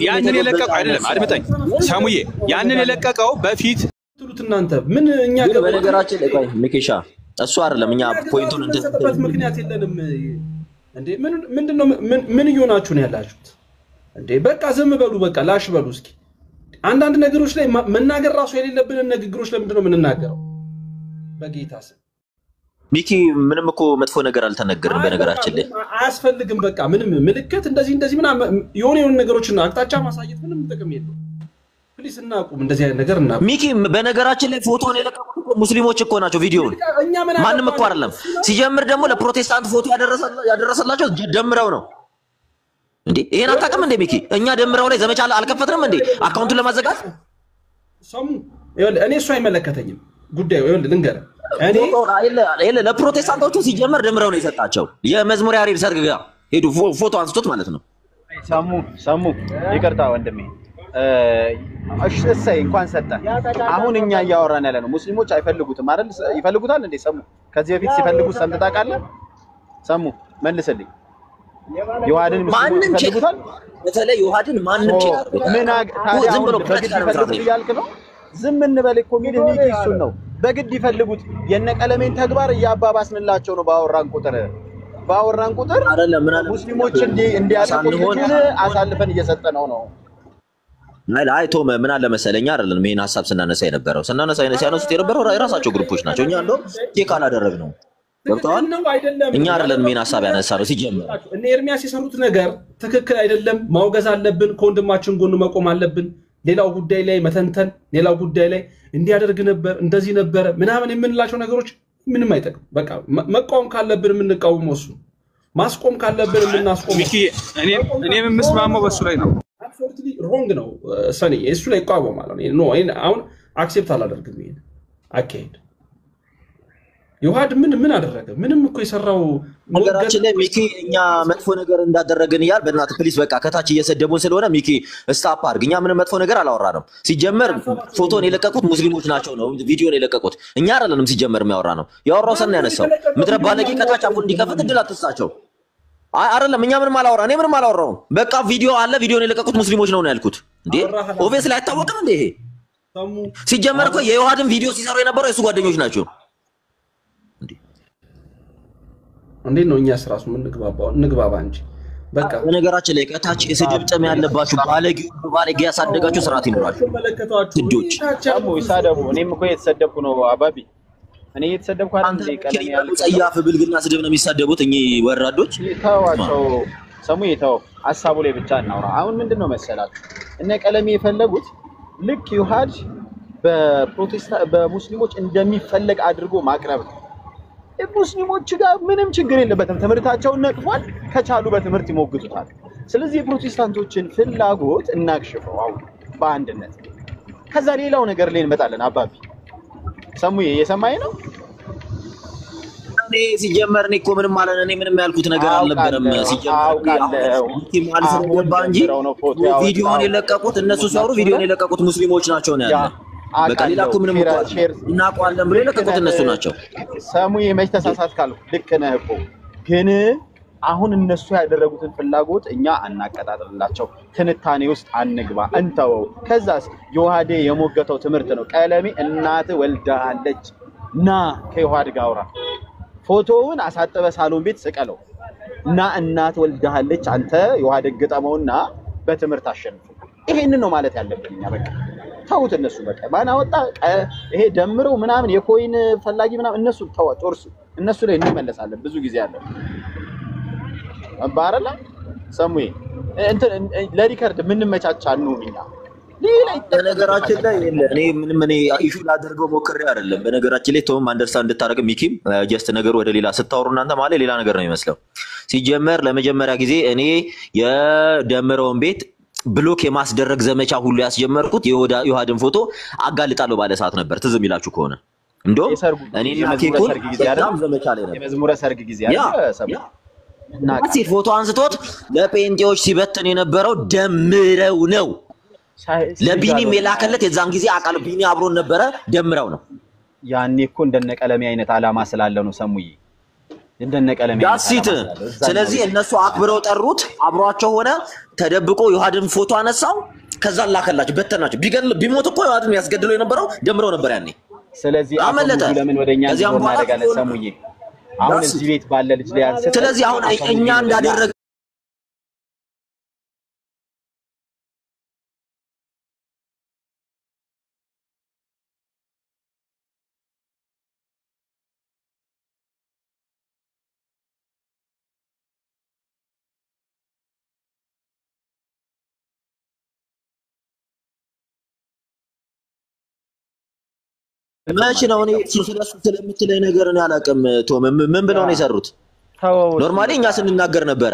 ያንን የለቀቀው አይደለም አድምጠኝ ሳሙዬ፣ ያንን የለቀቀው በፊት ትሉት እናንተ ምን እኛ በነገራችን ላይ ቆይ ሚኪሻ እሱ አይደለም እኛ ፖይንቱን እንትን ምክንያት የለንም እንዴ። ምንድነው ምን እየሆናችሁ ነው ያላችሁት እንዴ? በቃ ዝም በሉ፣ በቃ ላሽ በሉ። እስኪ አንዳንድ ነገሮች ላይ መናገር ራሱ የሌለብንን ንግግሮች ለምንድነው የምንናገረው? በጌታ ስም ሚኪ ምንም እኮ መጥፎ ነገር አልተነገርንም። በነገራችን ላይ አያስፈልግም። በቃ ምንም ምልክት እንደዚህ ምናምን የሆነ ነገሮችን አቅጣጫ ማሳየት ምንም ጥቅም የለውም። ፕሊስ እናቁም እንደዚህ አይነት ነገር እና ሚኪ በነገራችን ላይ ፎቶን የለቀቁት ሙስሊሞች እኮ ናቸው። ቪዲዮውን ማንም እኮ አይደለም። ሲጀምር ደግሞ ለፕሮቴስታንት ፎቶ ያደረሰላቸው ደምረው ነው እንዴ። ይሄን አታውቅም እንዴ ሚኪ? እኛ ደምረው ላይ ዘመቻ አልከፈትንም እንዴ አካውንቱን ለማዘጋት? እኔ እሱ አይመለከተኝም ጉዳዩ። ይኸውልህ ልንገርህ እኔ ለፕሮቴስታንቶቹ ሲጀምር ደምረው ነው የሰጣቸው። የመዝሙር ያሬድ ሰርግ ጋር ሄዱ ፎቶ አንስቶት ማለት ነው። ሰሙ ይቅርታ ወንድሜ እሰይ እንኳን ሰጠ። አሁን እኛ እያወራን ያለ ነው ሙስሊሞች አይፈልጉትም አይደል? ይፈልጉታል እንዴ? ሰሙ ከዚህ በፊት ሲፈልጉት ሰምተህ ታውቃለህ? ሰሙ መልስልኝ። ዮሐድን ሙስሊሞች ይፈልጉታል? በተለይ ዮሐድን ማንም ቼክ ምን ታዲያ ዝም ብሎ በግድ ይፈልጉት እያልክ ነው? ዝም እንበል እኮ የሚልህ ሚኪ እሱን ነው። በግድ ይፈልጉት። የነቀለሜን ተግባር እያባባስንላቸው ነው። ባወራን ቁጥር ሙስሊሞች እንዲያጠቁት አሳልፈን እየሰጠነው ነው። አይ ቶም ምን አለ መሰለኝ አይደለም ይሄን ሐሳብ ስናነሳ ሲያነሱት የነበረው የራሳቸው ግሩፖች ናቸው። እኛ እንደው ቼክ አላደረግነው። ገብተዋል። እኛ አይደለም ይሄን ሐሳብ ያነሳነው። ሲጀምር እነ ኤርሚያስ የሰሩት ነገር ትክክል አይደለም። ማውገዝ አለብን። ከወንድማችን ጎን መቆም አለብን። ሌላው ጉዳይ ላይ መተንተን፣ ሌላው ጉዳይ ላይ እንዲያደርግ ነበር እንደዚህ ነበረ ምናምን የምንላቸው ነገሮች ምንም አይጠቅም። በቃ መቃወም ካለብን የምንቃወመው እሱ፣ ማስቆም ካለብን የምናስቆመው ሚኪ። እኔም የምስማማው በሱ ላይ ነው። አብሶሉትሊ ሮንግ ነው ሰኒ። እሱ ላይ ይቃወማል። ኖ አሁን አክሴፕት አላደርግም ይሄን አካሄድ። ዮሐድ ምን አደረገ? ምንም እኮ የሰራው ነገራችን ላይ ሚኪ እኛ መጥፎ ነገር እንዳደረግን እያል በእናትህ ፕሊስ በቃ ከታች እየሰደቡን ስለሆነ ሚኪ ስታፕ አድርግ። እኛ ምንም መጥፎ ነገር አላወራንም። ሲጀመር ፎቶን የለቀቁት ሙስሊሞች ናቸው ነው ቪዲዮን የለቀቁት እኛ አይደለንም። ሲጀመር የሚያወራ ነው ያወራው ሰና ያነሳው ምድረ ባለጌ ከታች አፉን እንዲከፈት እድል አትስጣቸው። አይደለም እኛ ምንም አላወራ እኔ ምንም አላወራውም በቃ ቪዲዮ አለ ቪዲዮን የለቀቁት ሙስሊሞች ነው ያልኩት እንዴ ኦቪየስ ላይ አይታወቅም እንዴ ይሄ ሲጀመር እኮ የዮሐድን ቪዲዮ ሲሰሩ የነበረው የሱ ጓደኞች ናቸው እንዴት ነው እኛስ ራሱ ምን ንግባባ እንጂ በቃ በነገራችን ላይ ከታች የስድብ ጥም ያለባችሁ ባለጌ ያሳደጋችሁ ስርዓት ይኖራችሁ ትጆች ታሙ ይሳደቡ እኔም እኮ የተሰደብኩ ነው አባቢ እኔ የተሰደብኩ አይደል ቀለም ያለ ጸያፍ ብልግና ስድብ ነው የሚሳደቡት እኚህ ወራዶች ተዋቸው ሰሙ ይተው ሐሳቡ ላይ ብቻ እናውራ አሁን ምንድነው መሰላችሁ እነ ቀለም የፈለጉት ልክ ዮሐድ በሙስሊሞች እንደሚፈለግ አድርጎ ማቅረብ ነው ሙስሊሞች ጋር ምንም ችግር የለበትም ትምርታቸውን ነቅፏል ከቻሉ በትምርት ይሞግቱታል ስለዚህ የፕሮቴስታንቶችን ፍላጎት እናክሽፈው አሁን በአንድነት ከዛ ሌላው ነገር ላይ እንመጣለን አባቢ ሰሙዬ የሰማይ ነው እኔ ሲጀመር እኔ እኮ ምንም ማለት እኔ ምንም ያልኩት ነገር አልነበረም ሲጀመር ማለት ስለገባ እንጂ ቪዲዮውን የለቀቁት እነሱ ሲያወሩ ቪዲዮውን የለቀቁት ሙስሊሞች ናቸው ነው ያለው በቃ ሌላ እኮ ምንም እናቋለን ብለው የለቀቁት እነሱ ናቸው ሰሙዬ መች ተሳሳትካል ልክ ነህ እኮ ግን አሁን እነሱ ያደረጉትን ፍላጎት እኛ አናቀጣጥልላቸው ትንታኔ ውስጥ አንግባ እንተወው ከዛስ ዮሐዴ የሞገተው ትምርት ነው ቀለሜ እናት ወልዳለች ና ከዮሐድ ጋር አውራ ፎቶውን አሳጠበ ሳሎን ቤት ስቀለው እና እናት ወልዳለች አንተ ዮሐድ ገጠመውና በትምርት አሸንፉ ይሄንን ነው ማለት ያለብን እኛ በቃ ታውት እነሱ በቃ ማን አወጣ ይሄ ደምረው ምናምን የኮይን ፈላጊ ምናምን እነሱ ተወርሱ እነሱ ላይ እንመለሳለን ብዙ ጊዜ አለ አባራላ ሰሙይ እንት ለሪከርድ ምን መቻቻ ነው ሚኛ በነገራችን ላይ እኔ ምንም እኔ ኢሹ ላደርገው ሞክሬ አይደለም በነገራችን ላይ ቶም አንደርስታንድ እንድታረግ ሚኪም ጀስት ነገር ወደ ሌላ ስታወሩ እናንተ ማለት ሌላ ነገር ነው የሚመስለው ሲጀመር ለመጀመሪያ ጊዜ እኔ የደምረውን ቤት ብሎክ የማስደረግ ዘመቻ ሁሉ ያስጀመርኩት የዮሐድን ፎቶ አጋልጣለሁ ባለ ሰዓት ነበር ትዝ የሚላችሁ ከሆነ እንደው እኔና ኬኮን በጣም ዘመቻ ላይ ነበር የመዝሙረ ሰርግ ጊዜ አይደል እና ፎቶ አንስቶት ለጴንጤዎች ሲበተን የነበረው ደምረው ነው ለቢኒ መላከለት የዛን ጊዜ አቃል ቢኒ አብሮን ነበረ ደምረው ነው ያኔ እኮ እንደነ ቀለሜ አይነት አላማ ስላለ ነው ሰሙይ እንደነ ቀለሜ ያሲት ስለዚህ እነሱ አክብረው ጠሩት አብሯቸው ሆነ ተደብቆ ዮሐድን ፎቶ አነሳው ከዛ ላከላችሁ በተናችሁ ቢሞት እኮ ዮሐድን ያስገድለው የነበረው ደምረው ነበር ያኔ ስለዚህ አመለጠ ለምን ወደኛ እናደርጋለን ሰሙይ አሁን እዚህ ቤት ባለ ልጅ ላይ አንተ ስለዚህ አሁን እኛ እንዳደረገ መቼ ነው እኔ ስለሱ ስለምትለኝ ነገር እኔ አላውቅም ቶም ምን ብለው ነው የሰሩት ኖርማሊ እኛ ስንናገር ነበረ